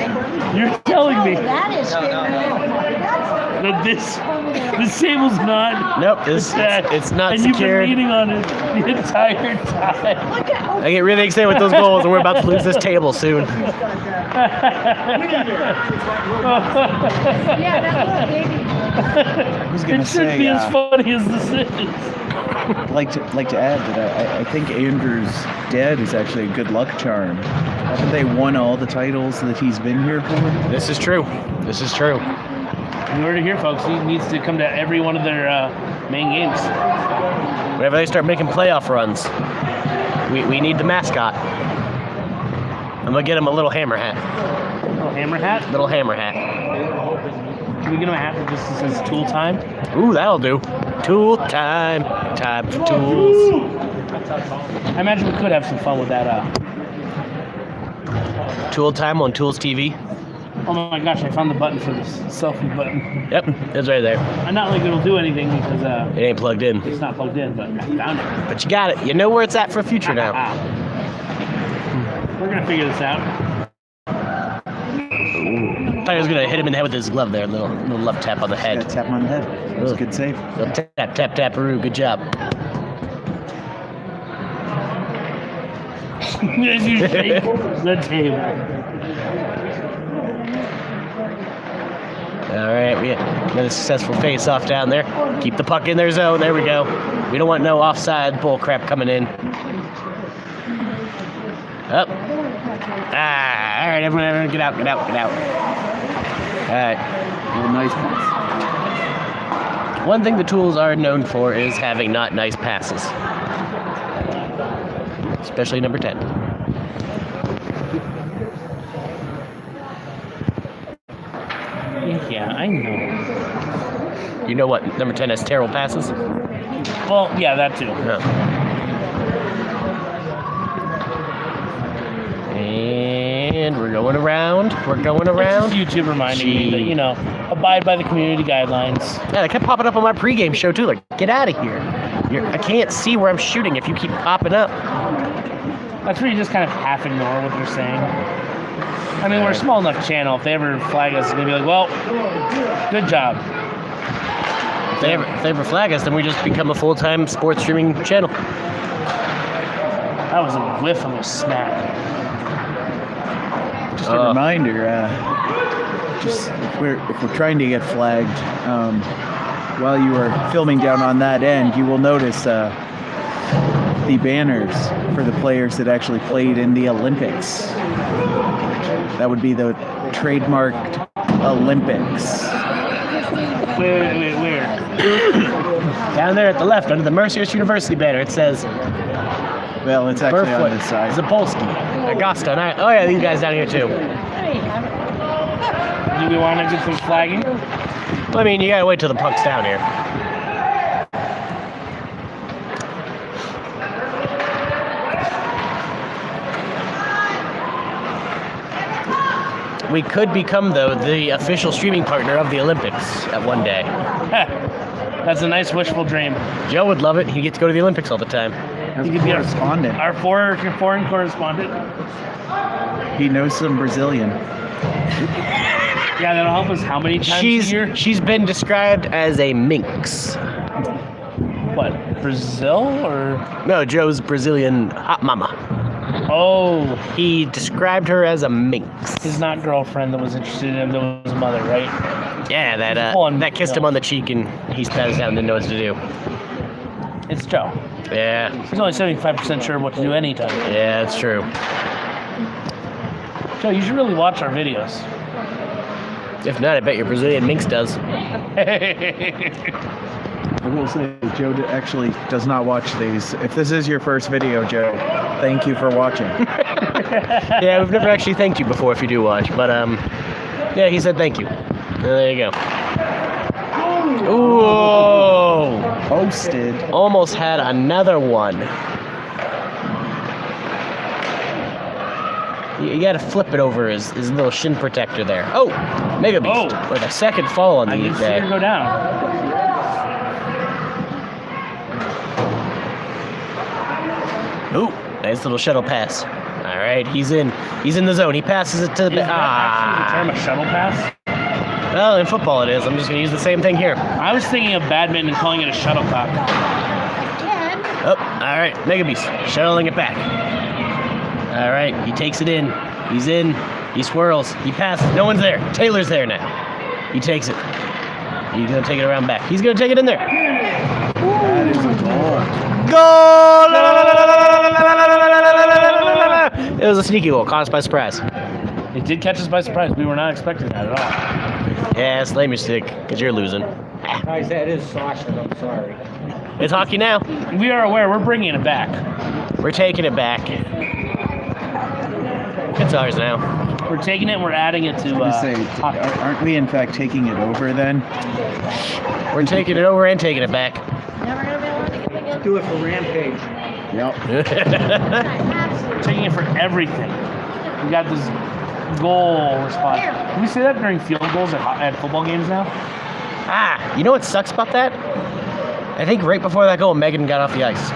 telling me That is that this table's not Nope, it's not and you've secured. been leaning on it the entire time. I get really excited with those goals, and we're about to lose this table soon. Yeah, that little baby. I was gonna It should say, be as funny as this is. I'd like to add that I think Andrew's dad is actually a good luck charm. Haven't they won all the titles that he's been here for? This is true. This is true. You heard it here, folks. He needs to come to every one of their main games. Whenever they start making playoff runs, we need the mascot. I'm gonna get him a little hammer hat. Little hammer hat. Little hammer hat. Can we get him a hat that just says tool time? Ooh, that'll do. Tool time. Time for tools. I imagine we could have some fun with that. Tool time on Tools TV. Oh my gosh, I found the button for this selfie button. Yep, it's right there. I'm not like it'll do anything because It ain't plugged in. it's not plugged in, but I found it. But you got it. You know where it's at for future now. We're gonna figure this out. I thought he was gonna hit him in the head with his glove there. Little love tap on the Yeah, head. tap him on the head. That was a good save. Little tap, tap, taparoo. Good job. As you shake the table. All right, we had another successful face-off down there. Keep the puck in their zone. There we go. We don't want no offside bull crap coming in. Up. Ah, all right, everyone, get out, get out, get out. All right. Real nice ones. One thing the tools are known for is having not nice passes. Especially number 10. Yeah, I know. You know what? Number 10 has terrible passes? Well, yeah, that too. No. And we're going around. We're going around. It's just YouTube reminding me that, you know, abide by the community guidelines. Yeah, they kept popping up on my pregame show too. Like, get out of here. I can't see where I'm shooting if you keep popping up. That's where you just kind of half ignore what they're saying. I mean, we're a small enough channel. If they ever flag us, they're going to be like, well, good job. If they ever flag us, then we just become a full-time sports streaming channel. That was a whiff of a smack. Just a reminder, just if we're trying to get flagged, while you are filming down on that end, you will notice the banners for the players that actually played in the Olympics. That would be the trademarked Olympics. Where? Down there at the left, under the Mercyhurst University banner, it says Well, it's actually on Burfoot, this side. Zapolsky, Augusta. And oh yeah, these guys down here too. Do we want to get some flagging? Well, I mean, you gotta wait till the puck's down here. We could become, though, the official streaming partner of the Olympics at one day. That's a nice wishful dream. Joe would love it. He'd get to go to the Olympics all the time. You could be Correspondent. our foreign correspondent. He knows some Brazilian. Yeah, that'll help us how many times a year? She's been described as a minx. What, Brazil or? No, Joe's Brazilian hot mama. Oh, He described her as a minx. his not girlfriend that was interested in him, that was his mother, right? Yeah, that kissed him on the cheek and he spat us down and didn't know what to do. It's Joe. Yeah, He's only 75% sure what to do anytime. yeah, that's true. Joe, you should really watch our videos. If not, I bet your Brazilian minx does. I will say, Joe actually does not watch these. If this is your first video, Joe, thank you for watching. Yeah, we've never actually thanked you before if you do watch, but yeah, he said thank you. There you go. Ooh, Posted. almost had another one. You gotta flip it over his little shin protector there. Oh, Mega Beast Oh. with a second fall on I the can see her go down. Ooh, nice little shuttle pass. All right, he's in the zone. He passes it to the Is that actually the term a shuttle pass? Well, in football it is. I'm just gonna use the same thing here. I was thinking of badminton and calling it a shuttlecock. Oh, all right, Mega Beast shuttling it back. All right, he takes it in. He's in. He swirls. He passes. No one's there. Taylor's there now. He takes it. He's gonna take it around back. He's gonna take it in there. That is a goal. Goal! It was a sneaky goal, caught us by surprise. It did catch us by surprise. We were not expecting that at all. Yeah, slam your stick, because you're losing. Guys, that is sausage. I'm sorry. It's hockey now. We are aware. We're bringing it back. We're taking it back. It's ours now. We're taking it and we're adding it to I say, hockey. aren't we in fact taking it over then? We're taking it over and taking it back. Never gonna be able to get the Do it for Rampage. Yep. We're taking it for everything. We got this goal response. Can we say that during field goals at football games now? You know what sucks about that? I think right before that goal, Megan got off the ice.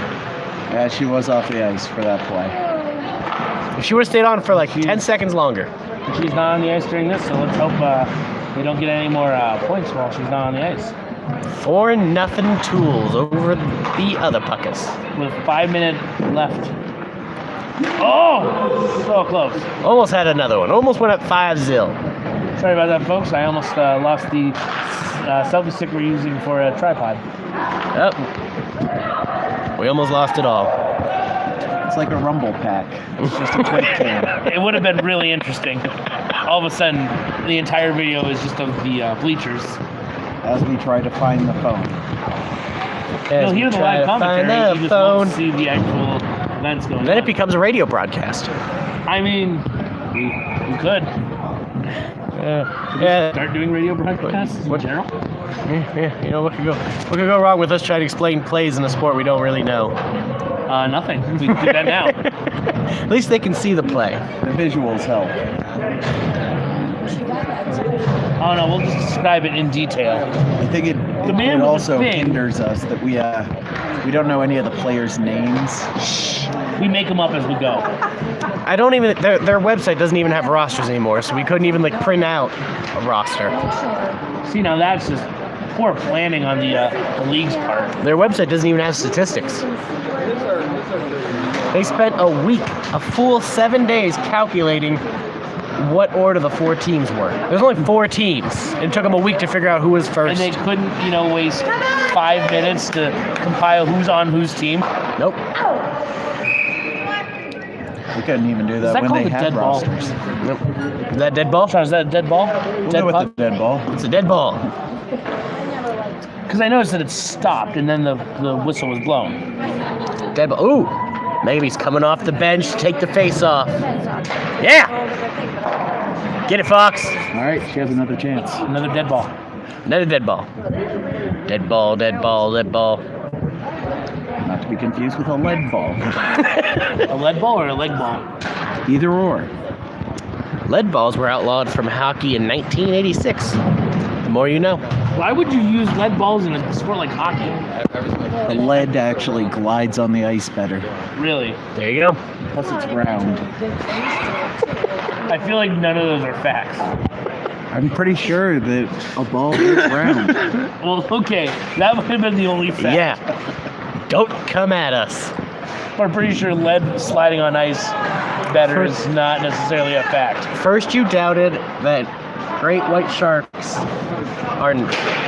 Yeah, she was off the ice for that play. If she would have stayed on for like 10 seconds longer. She's not on the ice during this, so let's hope they don't get any more points while she's not on the ice. 4-0 Tools over the OtherPuckers. With 5 minutes left. Oh! So close. Almost had another one. Almost went up 5-0. Sorry about that, folks. I almost lost the selfie stick we're using for a tripod. Oh. We almost lost it all. It's like a rumble pack. It's just a quick cam. It would have been really interesting. All of a sudden, the entire video is just of the bleachers. as we try to find the phone. You'll hear the live commentary. You just phone. won't see the actual events going And then on. it becomes a radio broadcast. I mean, you could Yeah. start doing radio broadcasts in general. Yeah, you know, what could go wrong with us trying to explain plays in a sport we don't really know? Nothing. We can do that now. At least they can see the play. The visuals help. Oh no, we'll just describe it in detail. I think it man with the also thing- hinders us that we don't know any of the players' names. We make them up as we go. I don't even. Their website doesn't even have rosters anymore, so we couldn't even like print out a roster. See, now that's just poor planning on the league's part. Their website doesn't even have statistics. They spent a full 7 days calculating what order the 4 teams were. There's only 4 teams. It took them a week to figure out who was And first. they couldn't, waste 5 minutes to compile who's on whose team. Nope. We couldn't even do Is that that when called they a had dead ball? rosters. Nope. Is that dead ball? Sean, is that a dead ball? We'll Dead go with puck? the dead ball. It's a dead ball. Because I noticed that it stopped and then the whistle was blown. Dead ball. Ooh. Maybe he's coming off the bench to take the face off. Yeah. Get it, Fox. All right, she has another chance. Another dead ball. Another dead ball. Dead ball, dead ball, dead ball. Not to be confused with a lead ball. A lead ball or a leg ball? Either or. Lead balls were outlawed from hockey in 1986. The more you know. Why would you use lead balls in a sport like hockey? The lead actually glides on the ice better. Really? There you go. Plus it's round. I feel like none of those are facts. I'm pretty sure that a ball is round. Well, okay, that would have been the only fact. Yeah. Don't come at us. But I'm pretty sure lead sliding on ice better is not necessarily a fact. First you doubted that great white sharks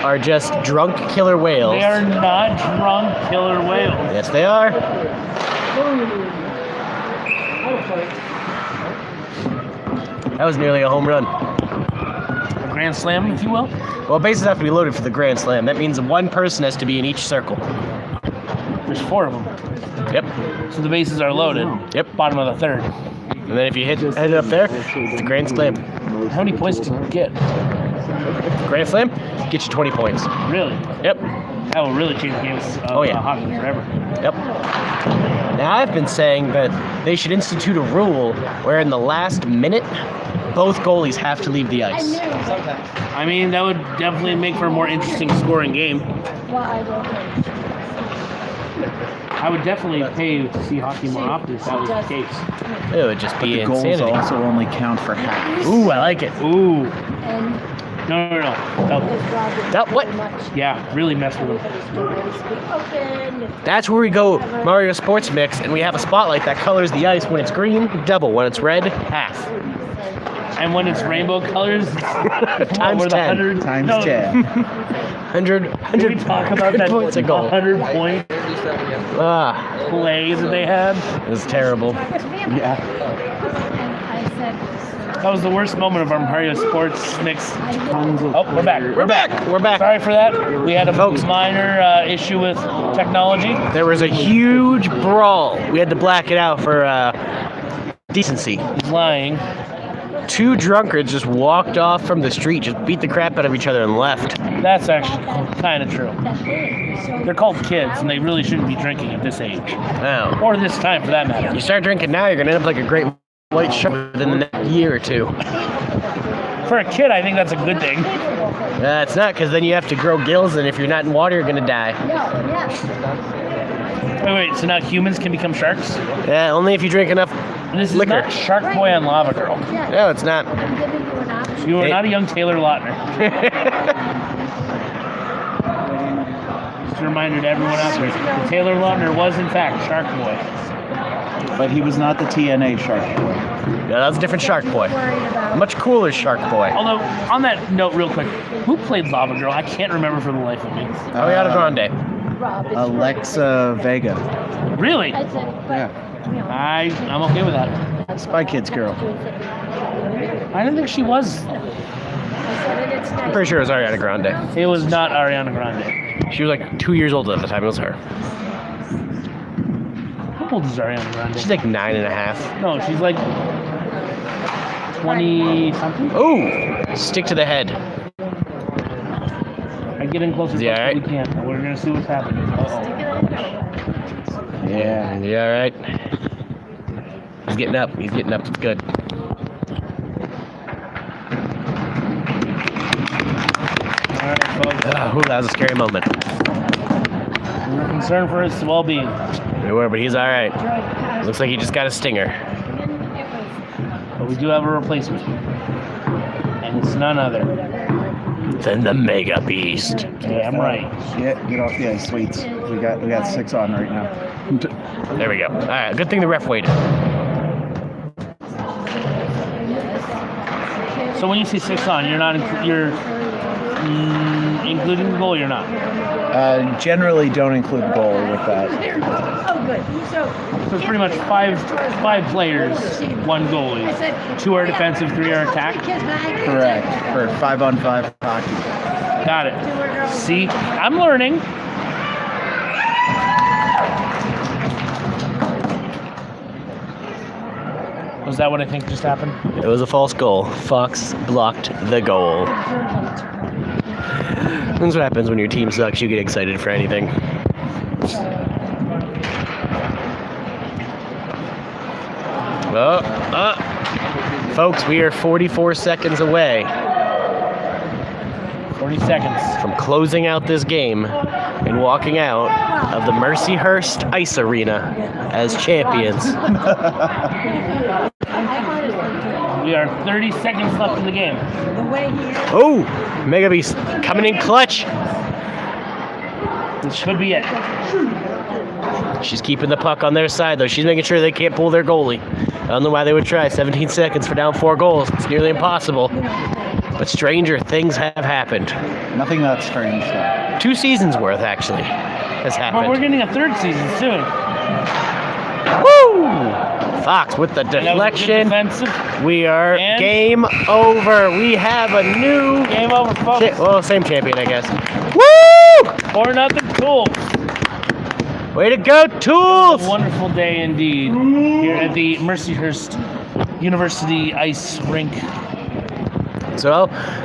are just drunk killer whales. They are not drunk killer whales. Yes, they are. That was nearly a home run. A grand slam, if you will. Well, bases have to be loaded for the grand slam. That means one person has to be in each circle. There's 4 of them. Yep. So the bases are loaded. Yep. Bottom of the 3rd. And then if you head it up there, it's a grand slam. How many points do you get? Grand slam, get you 20 points. Really? Yep. That will really change games of hockey forever. Yep. Now, I've been saying that they should institute a rule where in the last minute, both goalies have to leave the ice. I mean, that would definitely make for a more interesting scoring game. I would definitely pay to see hockey more often if that was the case. It would just be The goals insanity. also only count for half. Ooh, I like it. Ooh. No. That what? Yeah, really mess with them. That's where we go Mario Sports Mix, and we have a spotlight that colors the ice. When it's green, double. When it's red, half. And when it's rainbow colors, Times 10. Times no, 10. 100 Can we talk about that points a goal. 100-point Ah, play that they had? it was terrible. Yeah. That was the worst moment of our Mario Sports Mix. Oh, we're back. We're back. We're back. Sorry for that. We had a Folks. minor issue with technology. There was a huge brawl. We had to black it out for decency. He's lying. 2 drunkards just walked off from the street, just beat the crap out of each other and left. That's actually kind of true. They're called kids, and they really shouldn't be drinking at this age. Wow. Or this time, for that matter. You start drinking now, you're going to end up like a great white shark within the next year or 2. For a kid, I think that's a good thing. It's not, because then you have to grow gills, and if you're not in water, you're going to die. Wait, so now humans can become sharks? Yeah, only if you drink enough And this is liquor. not Shark Boy and Lava Girl. No, it's not. You are Hey. not a young Taylor Lautner. Just a reminder to everyone out there. that Taylor Lautner was, in fact, Shark Boy. But he was not the TNA Shark Boy. Yeah, that was a different Shark Boy. A much cooler Shark Boy. Although, on that note, real quick, who played Lava Girl? I can't remember for the life of me. Ariana Grande. Alexa Vega. Really? Yeah. I'm okay with that. Spy Kids girl. I didn't think she was I'm pretty sure it was Ariana Grande. It was not Ariana Grande. She was like 2 years old at the time. It was her. How old is Ariana Grande? She's like 9.5. No, she's like 20 something. Oh, stick to the head. I get in close as Is he much as we alright? can. We're gonna see what's happening. Uh-oh. Yeah. Yeah, all right. He's getting up. He's getting up. It's good. All right, folks. Ooh, that was a scary moment. We're concerned for his well-being. We were, but he's all right. Looks like he just got a stinger. But we do have a replacement, and it's none other. Then the Mega Beast. Damn right. Get off the ice, sweets. We got 6 on right now. There we go. All right, good thing the ref waited. So when you see 6 on, you're not including the goal. You're not. Generally, don't include goalie with that. Oh, good. So So it's pretty much five players, 1 goalie. 2 are defensive, 3 are attack. Correct. For 5-on-5 hockey. Got it. See, I'm learning. Was that what I think just happened? It was a false goal. Fox blocked the goal. That's what happens when your team sucks. You get excited for anything. Folks, we are 44 seconds away 40 seconds. from closing out this game and walking out of the Mercyhurst Ice Arena as champions. We are 30 seconds left in the game. Oh, Mega Beast coming in clutch. This should be it. She's keeping the puck on their side, though. She's making sure they can't pull their goalie. I don't know why they would try. 17 seconds for down 4 goals. It's nearly impossible. But stranger things have happened. Nothing that strange, though. 2 seasons worth, actually, has But we're happened. getting a 3rd season soon. Woo! Fox with the And that was deflection. defensive. We are And- game over. We have a new... Game over, folks. Well, same champion, I guess. Woo! 4-0 Tools. Way to go, A Tools! wonderful day indeed here at the Mercyhurst University Ice Rink. So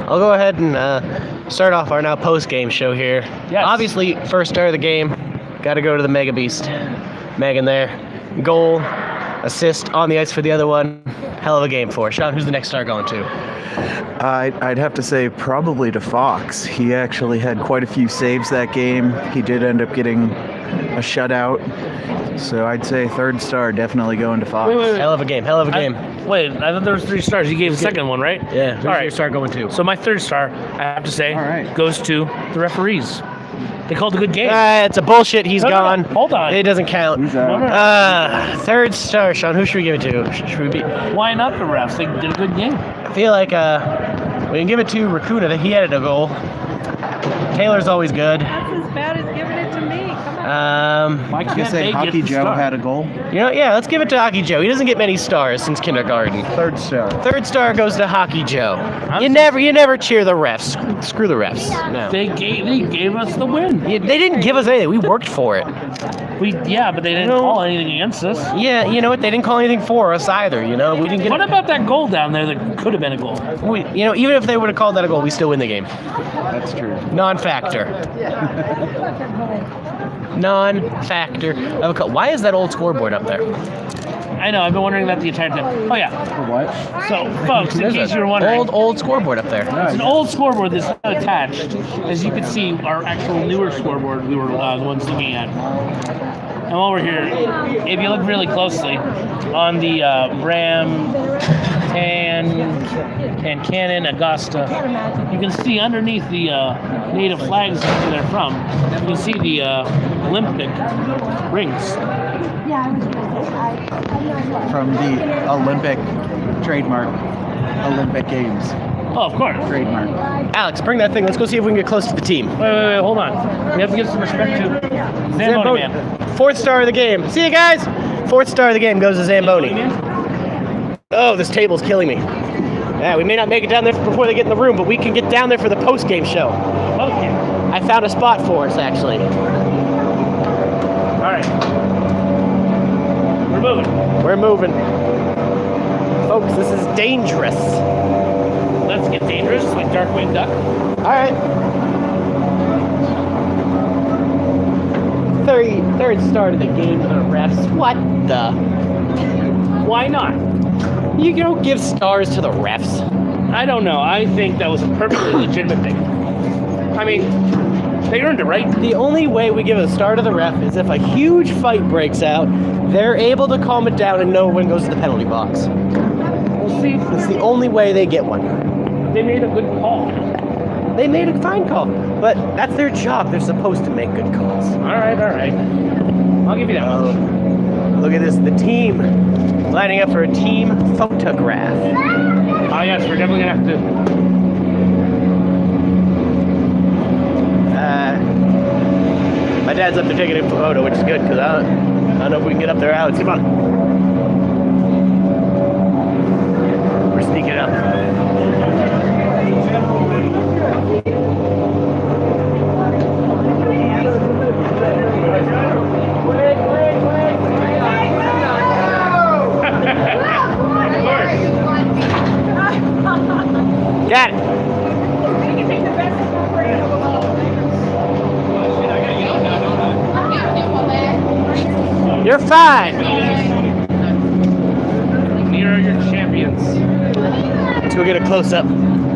I'll go ahead and start off our now post-game show here. Yes. Obviously, first star of the game, got to go to the Mega Beast. Megan there. Goal, assist on the ice for the other one. Hell of a game for her. Sean, who's the next star going to? I'd have to say probably to Fox. He actually had quite a few saves that game. He did end up getting a shutout. So I'd say 3rd star definitely going to Fox. Wait. Hell of a game. Hell of a game. Wait, I thought there was 3 stars. You gave the second one, right? Yeah. Who's All right. your star going to? So my 3rd star, I have to say, All right. goes to the referees. They called a good game. It's a bullshit. He's No, no, no. gone. Hold on. It doesn't count. Who's No, no, that? no. 3rd star, Sean. Who should we give it to? Should we be? Why not the refs? They did a good game. I feel like we can give it to Raccoona that he added a goal. Taylor's always good. That's as bad as giving it to me. Come on. Why I can't guess they say get Hockey the Joe star? had a goal. Yeah, let's give it to Hockey Joe. He doesn't get many stars since kindergarten. 3rd star. 3rd star goes to Hockey Joe. I'm You never cheer the refs. Screw the refs. No. They gave us the win. They didn't give us anything. We worked for it. But they didn't No. call anything against us. Yeah, you know what? They didn't call anything for us either. You know, we didn't get. What about that goal down there that could have been a goal? Even if they would have called that a goal, we still win the game. That's true. Non-factor. Non-factor. Why is that old scoreboard up there? I know, I've been wondering that the entire time. Oh yeah. For what? So, folks, in There's case an you were wondering, old scoreboard up there. it's an old scoreboard that's not attached. As you can see, our actual newer scoreboard we were the ones looking at. And while we're here, if you look really closely, on the Ram, and Cannon, Augusta, you can see underneath the native flags where they're from, you can see the Olympic rings. From the Olympic trademark, Olympic Games Oh, of course. trademark. Alex, bring that thing. Let's go see if we can get close to the team. Wait, hold on. We have to give some respect to Zamboni Man. 4th star of the game. See you guys. 4th star of the game goes to Zamboni. Oh, this table's killing me. Yeah, we may not make it down there before they get in the room, but we can get down there for the post-game show. Okay. I found a spot for us, actually. All right. We're moving. We're moving. Folks, this is dangerous. Let's get dangerous like Darkwing Duck. All right. Third start of the game for the refs. What the? Why not? You don't give stars to the refs. I don't know. I think that was a perfectly legitimate thing. I mean, they earned it, right? The only way we give a star to the ref is if a huge fight breaks out, they're able to calm it down and no one goes to the penalty box. We'll see. It's the only way they get one. They made a good call. They made a fine call, but that's their job. They're supposed to make good calls. All right. I'll give you that one. Look at this, the team lining up for a team photograph. Oh, yes, we're definitely going to have to. My dad's up there taking a photo, which is good, because I don't know if we can get up there, Alex. Come on. We're sneaking up. Got it. You're fine. Here are your champions. Let's go get a close-up.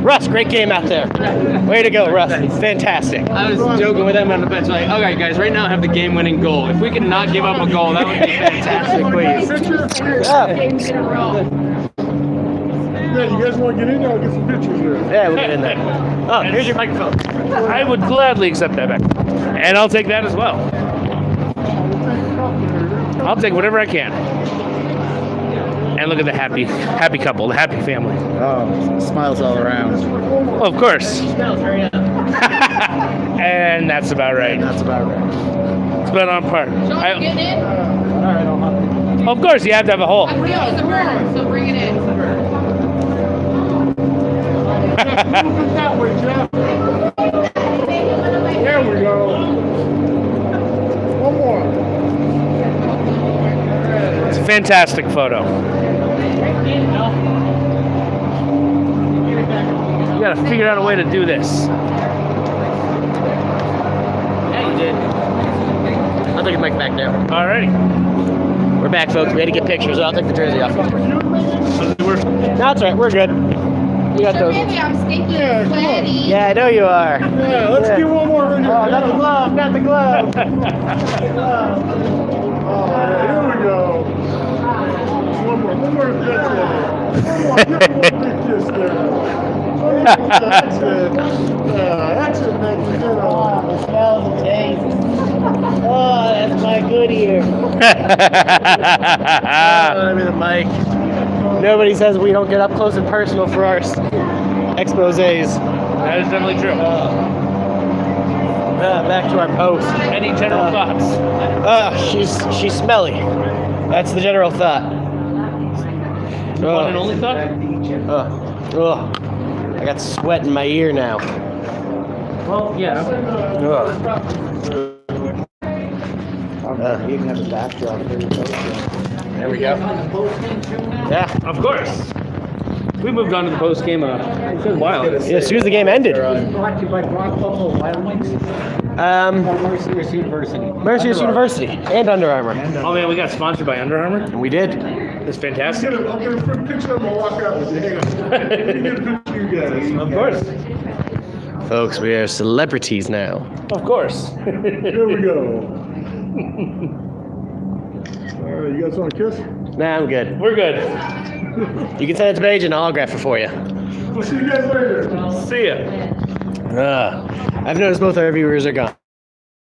Russ, great game out there. Way to go, Russ. Fantastic. I was joking with them on the bench, like, okay, guys, right now I have the game-winning goal. If we could not give up a goal, that would be fantastic, please. Yeah, you guys want to get in there? I'll get some pictures there. Yeah, we'll get in there. Oh, here's your microphone. I would gladly accept that back. And I'll take that as well. I'll take whatever I can. And look at the happy couple, the happy family. Oh, smiles all around. Well, of course. And that's about right. That's about right. It's been on par. Getting in? Of course, you have to have a hole. I realize it's a burner, so bring it in. That way, Jeff. There we go. One more. It's a fantastic photo. You gotta figure out a way to do this. Yeah, you did. I'll take the mic back down. Alrighty. We're back, folks. We had to get pictures. I'll take the jersey off. So we're No, it's all right. We're good. We got those. Maybe I'm stinky Yeah, and come on. sweaty. Yeah, I know you are. Yeah, let's Yeah. get one more in here. Oh, not the glove. Not the glove. Oh, yeah, here we go. One more. One more. That's it. One more. Give one big kiss there. That's it. Yeah, that's it, man. You did all right. The smells and taste. Oh, that's my good ear. Give me the mic. Nobody says we don't get up close and personal for our exposés. That is definitely true. Back to our post. Any general thoughts? She's smelly. That's the general thought. One and only thought? I got sweat in my ear now. Well, yeah. You can have a backdrop for your post. There we go. Yeah. Of course. We moved on to the post game a good while. Yeah, as soon as the game ended. Brought to you by Brock Buffalo Wild Wings or University. Mercyhurst University and Under Armour. Oh man, we got sponsored by Under Armour. And we did. It's fantastic. I'll get a picture of them and walk out with you. Hang on. Let me get a picture of you guys. Of course. Folks, we are celebrities now. Of course. Here we go. All right, you guys want a kiss? Nah, I'm good. We're good. You can send it to Paige and I'll autograph it for you. We'll see you guys later. See ya. I've noticed both our viewers are gone.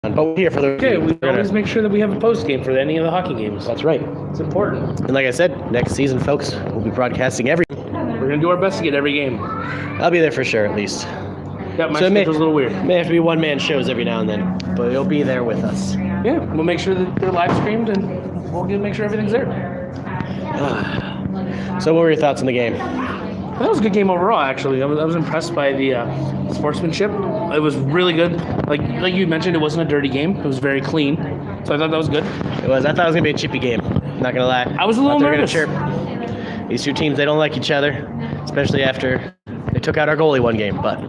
But we're here for the Okay, we always make sure that we have a post game for any of the hockey games. That's right. It's important. And like I said, next season, folks, we'll be broadcasting every. We're gonna do our best to get every game. I'll be there for sure, at least. Yeah, my So it may- schedule's a little weird. May have to be one-man shows every now and then, but you'll be there with us. Yeah, we'll make sure that they're live streamed and we'll make sure everything's there. So what were your thoughts on the game? That was a good game overall, actually. I was impressed by the sportsmanship. It was really good. Like you mentioned, it wasn't a dirty game. It was very clean. So I thought that was good. It was. I thought it was going to be a chippy game. Not going to lie. I was a little Thought they were nervous. gonna chirp. These two teams, they don't like each other, especially after they took out our goalie one game. But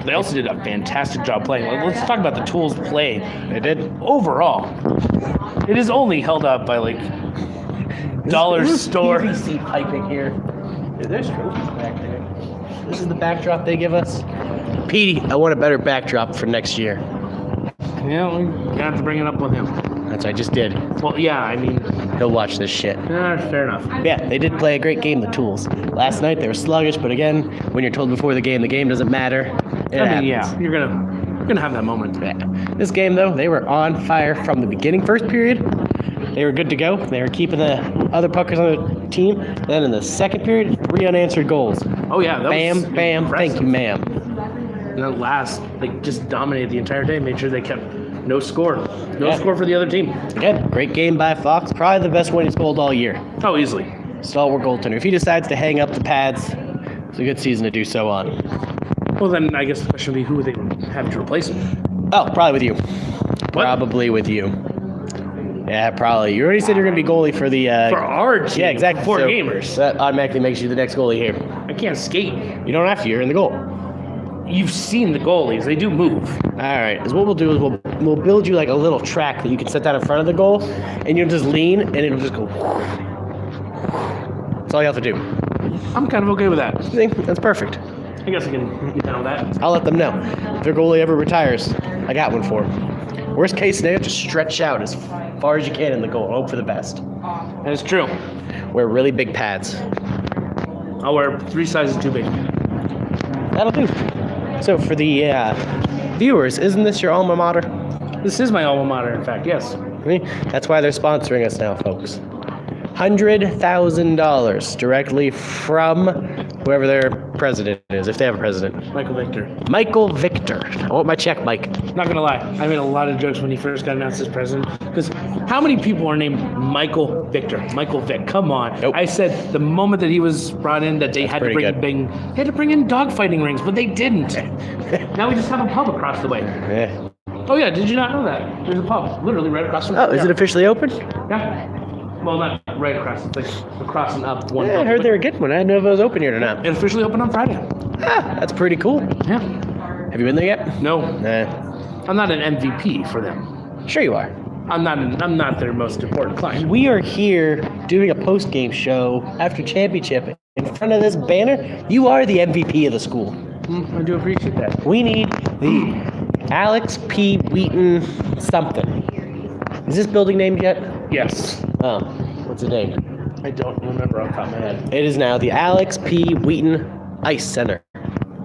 They also did a fantastic job playing. Let's talk about the tools play. they did. Overall, it is only held up by like dollar store. PVC piping here. Dude, there's trophies back there. This is the backdrop they give us. Petey, I want a better backdrop for next year. Yeah, we have to bring it up with him. That's what I just did. Well, yeah, I mean, He'll watch this shit. fair enough. Yeah, they did play a great game, the Tools. Last night they were sluggish, but again, when you're told before the game doesn't matter. It I mean, happens. yeah, you're gonna have that moment. Yeah. This game, though, they were on fire from the beginning. First period, they were good to go. They were keeping the other puckers on the team. Then in the second period, 3 unanswered goals. Oh yeah, that was Bam, thank you, ma'am. And then last, just dominated the entire day. Made sure they kept no score Yeah. score for the other team. Again, great game by Fox. Probably the best one he's goaled all year. Oh, easily. Stalwart goaltender. If he decides to hang up the pads, it's a good season to do so on. Well, then I guess the question would be who would they have to replace him? Oh, probably with you. What? Probably with you. Yeah, probably. You already said you're going to be goalie for the... For our team. yeah, exactly. For So Gamers. That automatically makes you the next goalie here. I can't skate. You don't have to. You're in the goal. You've seen the goalies. They do move. All right. Is what we'll do is we'll build you like a little track that you can set down in front of the goal, and you'll just lean, and it'll just go... That's all you have to do. I'm kind of okay with that. I think that's perfect. I guess I can get down with that. I'll let them know. If their goalie ever retires, I got one for them. Worst case scenario, just stretch out as far as you can in the goal. Hope for the best. That is true. Wear really big pads. I'll wear 3 sizes too big. That'll do. So for the viewers, isn't this your alma mater? This is my alma mater, in fact, yes. I mean, that's why they're sponsoring us now, folks. $100,000 directly from whoever their president is, if they have a president. Michael Victor. Michael Victor. I want my check, Mike. Not gonna lie, I made a lot of jokes when he first got announced as president. Because how many people are named Michael Victor? Michael Vic, come on. Nope. I said the moment that he was brought in that they had to pretty good. they had to bring in dogfighting rings, but they didn't. Now we just have a pub across the way. Yeah. Oh yeah, did you not know that? There's a pub literally right across from Oh, is it officially open? Yeah. Well, not right across. It's like across and up one. Yeah, I pub, heard but they were getting one. I didn't know if it was open yet or not. It officially opened on Friday. Ah, that's pretty cool. Yeah. Have you been there yet? No, Nah. I'm not an MVP for them. Sure you are. I'm not their most important client. We are here doing a post-game show after championship in front of this banner. You are the MVP of the school. I do appreciate that. We need the Alex P. Wheaton something. Is this building named yet? Yes. Oh, what's it named? I don't remember off the top of my head. It is now the Alex P. Wheaton Ice Center.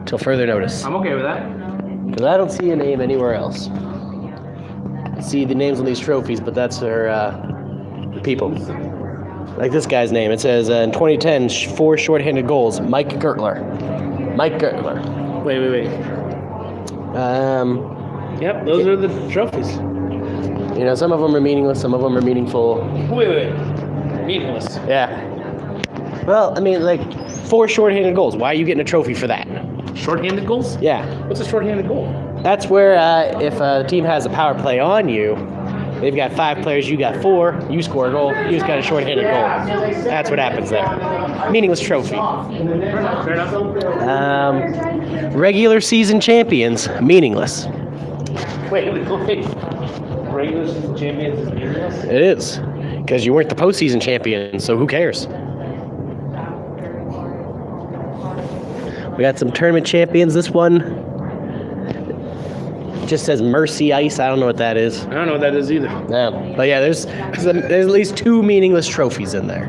Till further notice. I'm okay with that. Because I don't see a name anywhere else. I see the names on these trophies, but that's for the people. Like this guy's name. It says in 2010, 4 shorthanded goals. Mike Gertler. Mike Gertler. Wait. Yep, those are the trophies. You know, some of them are meaningless, some of them are meaningful. Wait. Meaningless. Yeah. Well, I mean, like 4 shorthanded goals. Why are you getting a trophy for that? Shorthanded goals? Yeah. What's a shorthanded goal? That's where if a team has a power play on you, they've got 5 players, you got 4, you score a goal, you just got a shorthanded goal. That's what happens there. Meaningless trophy. Fair enough. Regular season champions, meaningless. Wait. Regular season champions is meaningless? It is. Because you weren't the postseason champion, so who cares? We got some tournament champions. This one just says Mercy Ice. I don't know what that is. I don't know what that is either. No. But yeah, there's at least 2 meaningless trophies in there.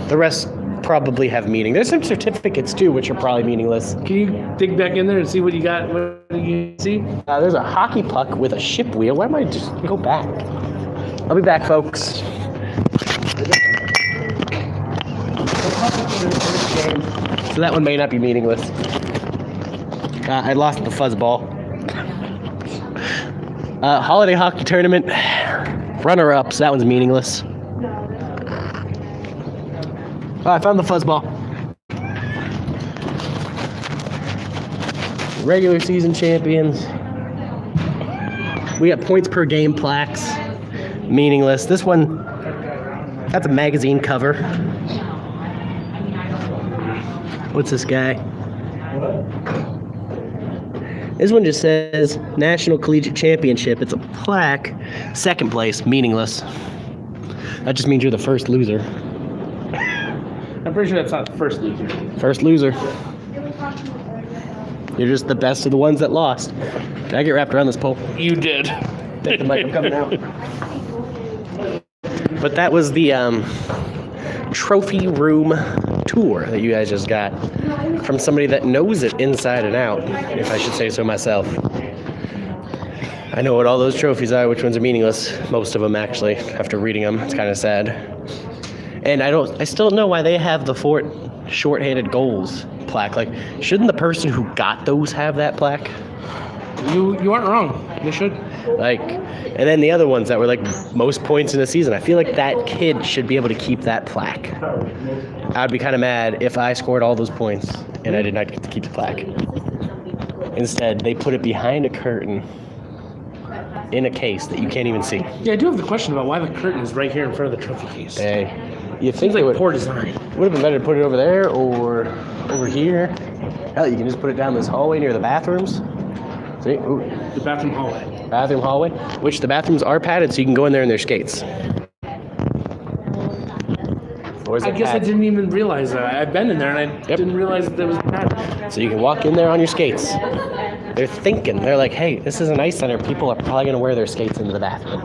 The rest probably have meaning. There's some certificates too, which are probably meaningless. Can you dig back in there and see what you got? What do you see? There's a hockey puck with a ship wheel. Why am I just go back? I'll be back, folks. So that one may not be meaningless. I lost the fuzzball. Holiday hockey tournament. Runner-ups. That one's meaningless. Oh, I found the fuzzball. regular season champions. We got points per game plaques. Meaningless. This one, that's a magazine cover. What's this guy? This one just says National Collegiate Championship. It's a plaque. Second place, meaningless. That just means you're the first loser. I'm pretty sure that's not the first loser. First loser. You're just the best of the ones that lost. Did I get wrapped around this pole? You did. Take the mic, I'm coming out. But that was the trophy room tour that you guys just got from somebody that knows it inside and out, if I should say so myself. I know what all those trophies are, which ones are meaningless. Most of them, actually, after reading them. It's kind of sad. And I still don't know why they have the Fort shorthanded goals plaque. Like, shouldn't the person who got those have that plaque? You aren't wrong. They should. Like, and then the other ones that were like most points in the season, I feel like that kid should be able to keep that plaque. I'd be kind of mad if I scored all those points and I did not get to keep the plaque. Instead, they put it behind a curtain in a case that you can't even see. Yeah, I do have the question about why the curtain is right here in front of the trophy case. Hey, you think Seems it like would poor design. have been better to put it over there or over here? Hell, you can just put it down this hallway near the bathrooms. See? Ooh. The bathroom hallway. Bathroom hallway, which the bathrooms are padded, so you can go in there in their skates. Or is I it guess I padded? didn't even realize that. I've been in there and I didn't realize that there was padded. So you can walk in there on your skates. They're thinking. They're like, hey, this is an ice center. People are probably going to wear their skates into the bathroom.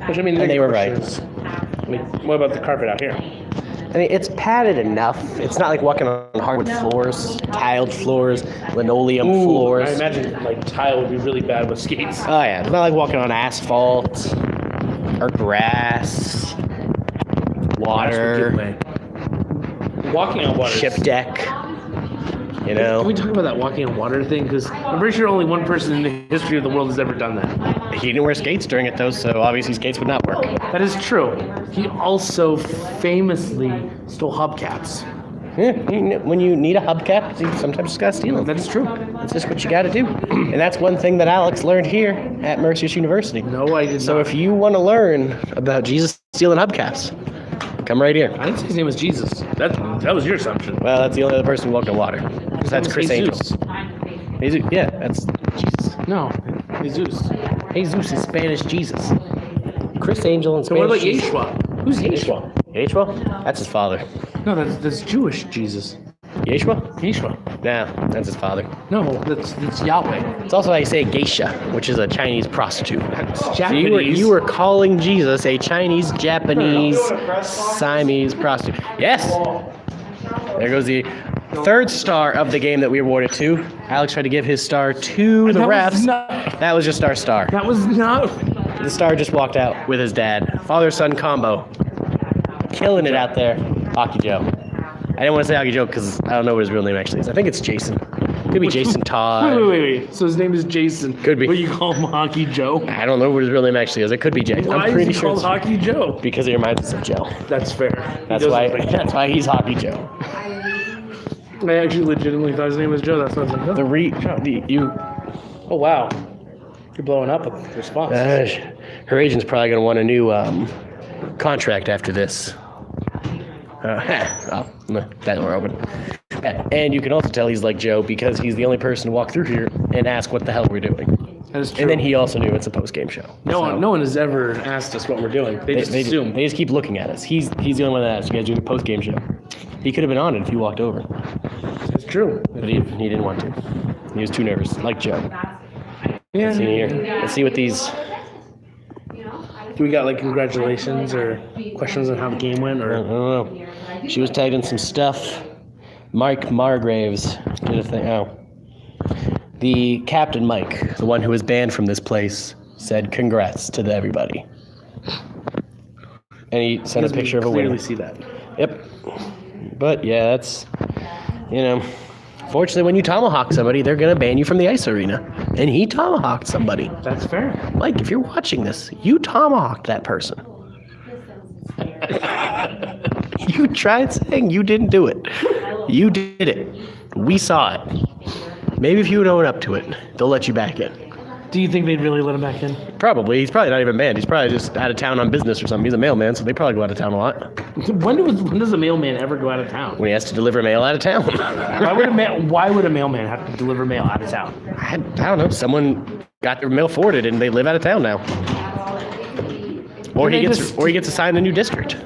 Which, I mean, And they were right. I mean, what about the carpet out here? I mean, it's padded enough. It's not like walking on hardwood floors, tiled floors, linoleum floors. I imagine like tile would be really bad with skates. Oh, yeah. It's not like walking on asphalt or grass, water, Walking on water. ship deck. You know? Can we talk about that walking on water thing? Because I'm pretty sure only one person in the history of the world has ever done that. He didn't wear skates during it, though, so obviously skates would not work. That is true. He also famously stole hubcaps. Yeah, when you need a hubcap, you sometimes just gotta steal them. That is true. That's just what you gotta do. And that's one thing that Alex learned here at Mercius University. No, I did So not. if you want to learn about Jesus stealing hubcaps, come right here. I didn't say his name was Jesus. That was your assumption. Well, that's the only other person who walked on water. Because that's Chris Angel. Jesus. Jesus. Yeah, that's Jesus. No, Jesus. Jesus is Spanish Jesus. Chris Angel and So what Spanish about Jesus. Yeshua? Who's Yeshua? Yeshua? That's his father. No, that's Jewish Jesus. Yeshua? Yeshua. Nah, that's his father. No, that's Yahweh. It's also how you say geisha, which is a Chinese prostitute. That's So Japanese. you were calling Jesus a Chinese, Japanese, Siamese prostitute. Yes! There goes the third star of the game that we awarded to. Alex tried to give his star to the That refs. was not- That was just our star. That was not. The star just walked out with his dad. Father-son combo. Killing it out there. Hockey Joe. I didn't want to say Hockey Joe because I don't know what his real name actually is. I think it's Jason. Could be Jason Todd. Wait. So his name is Jason. Could be. But you call him Hockey Joe? I don't know what his real name actually is. It could be Jason. Why I'm pretty is he sure called it's Hockey Joe? because it reminds us of Joe. That's fair. That's why he's Hockey Joe. I actually legitimately thought his name was Joe. That's what I was like, you. Oh wow, you're blowing up with the response. Her agent's probably gonna want a new contract after this. That door open. And you can also tell he's like Joe because he's the only person to walk through here and ask what the hell we're doing. That is true. And then he also knew it's a post-game show. No one has ever asked us what we're doing. They just assume. They just keep looking at us. He's the only one that asked, you guys doing a post-game show? He could have been on it if you walked over. It's true. But he didn't want to. He was too nervous, like Joe. Yeah. See here. Let's see what these... Do we got like congratulations or questions on how the game went? I Or don't know. She was tagged in some stuff. Mike Margraves did a thing. Oh. The Captain Mike, the one who was banned from this place, said congrats to everybody. And he sent a picture of a winner. Clearly see that. Yep. But yeah, that's, fortunately when you tomahawk somebody, they're going to ban you from the ice arena. And he tomahawked somebody. That's fair. Mike, if you're watching this, you tomahawked that person. You tried saying you didn't do it. You did it. We saw it. Maybe if you would own up to it, they'll let you back in. Do you think they'd really let him back in? Probably. He's probably not even banned. He's probably just out of town on business or something. He's a mailman, so they probably go out of town a lot. When does a mailman ever go out of town? When he has to deliver mail out of town. Why would a mailman have to deliver mail out of town? I don't know. Someone got their mail forwarded and they live out of town now. Or he gets assigned a new district.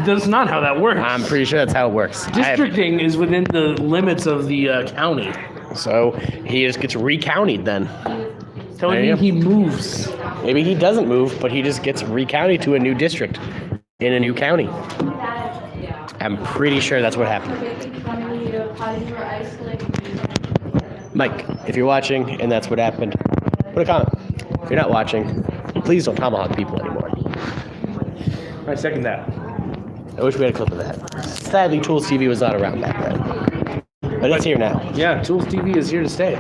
That's not how that works. I'm pretty sure that's how it works. Districting is within the limits of the county. So he just gets recounted then. Telling me he moves. Maybe he doesn't move, but he just gets recounted to a new district in a new county. I'm pretty sure that's what happened. Mike, if you're watching and that's what happened, put a comment. If you're not watching, please don't tomahawk people anymore. I second that. I wish we had a clip of that. Sadly, Tools TV was not around back then. But it's here now. Yeah, Tools TV is here to stay.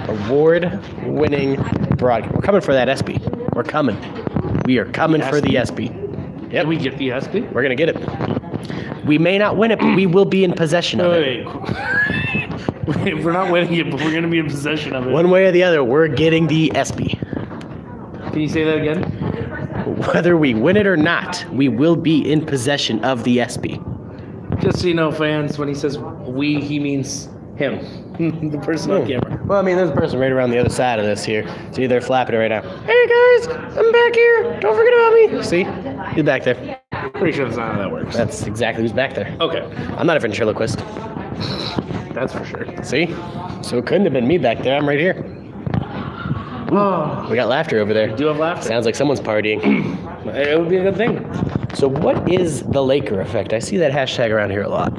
Award-winning broadcast. We're coming for that ESPY. We're coming. We are coming for the ESPY. Yep. Can we get the ESPY? We're going to get it. We may not win it, but we will be in possession of it. Wait. We're not winning it, but we're going to be in possession of it. One way or the other, we're getting the ESPY. Can you say that again? Whether we win it or not, we will be in possession of the ESPY. Just so you know, fans, when he says we, he means him. The person on camera. Well, I mean, there's a person right around the other side of this here. See, they're flapping it right now. Hey, guys, I'm back here. Don't forget about me. See? He's back there. Pretty sure that's not how that works. That's exactly who's back there. Okay. I'm not a ventriloquist. That's for sure. See? So it couldn't have been me back there. I'm right here. Oh, We got laughter over there. do have laughter. Sounds like someone's partying. It would be a good thing. So what is the Laker effect? I see that hashtag around here a lot.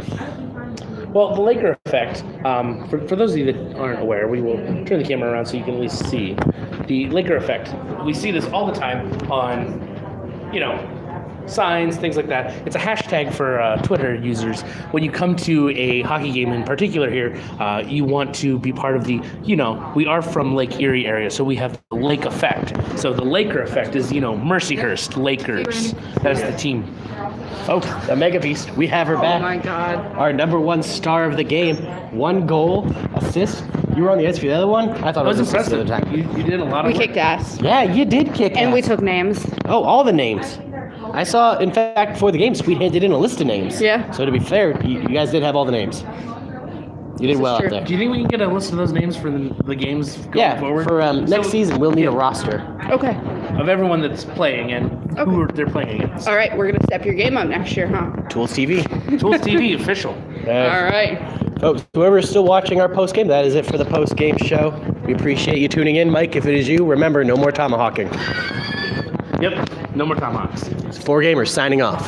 Well, the Laker effect, for those of you that aren't aware, we will turn the camera around so you can at least see the Laker effect. We see this all the time on, signs, things like that. It's a hashtag for Twitter users. When you come to a hockey game in particular here, you want to be part of the, we are from Lake Erie area, so we have the lake effect. So the Laker effect is, Mercyhurst Lakers. That's the team. Oh, the Mega Beast. We have her back. Oh my God. Our number one star of the game. 1 goal, assist. You were on the ice for the other one? I thought it was assist the other time. You did a lot of We work. kicked ass. Yeah, you did kick And ass. we took names. Oh, all the names. I saw, in fact, before the game, Sweet handed in a list of names. Yeah. So to be fair, you guys did have all the names. You did This well is out true. there. Do you think we can get a list of those names for the games going forward? For next season, we'll need a roster. Okay. Of everyone that's playing and who they're playing against. All right, we're going to step your game up next year, huh? Tools TV. Tools TV official. All right. Folks, whoever is still watching our post-game, that is it for the post-game show. We appreciate you tuning in. Mike, if it is you, remember, no more tomahawking. Yep. No more tomahawks. It's 4 Gamers signing off.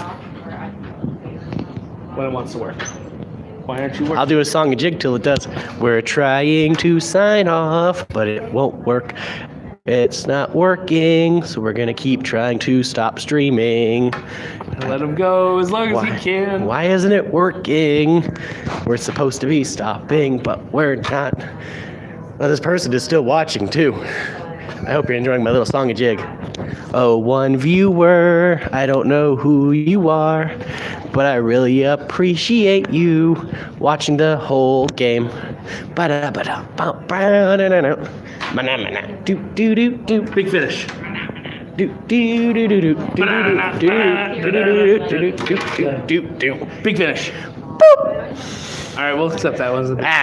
When it wants to work. Why aren't you working? I'll do a song and jig till it does. We're trying to sign off, but it won't work. It's not working, so we're gonna keep trying to stop streaming. Let him go as long as he can. Why isn't it working? We're supposed to be stopping, but we're not. Well, this person is still watching too. I hope you're enjoying my little song and jig. Oh, one viewer, I don't know who you are, but I really appreciate you watching the whole game. Big finish. Big finish. All right, we'll accept that one.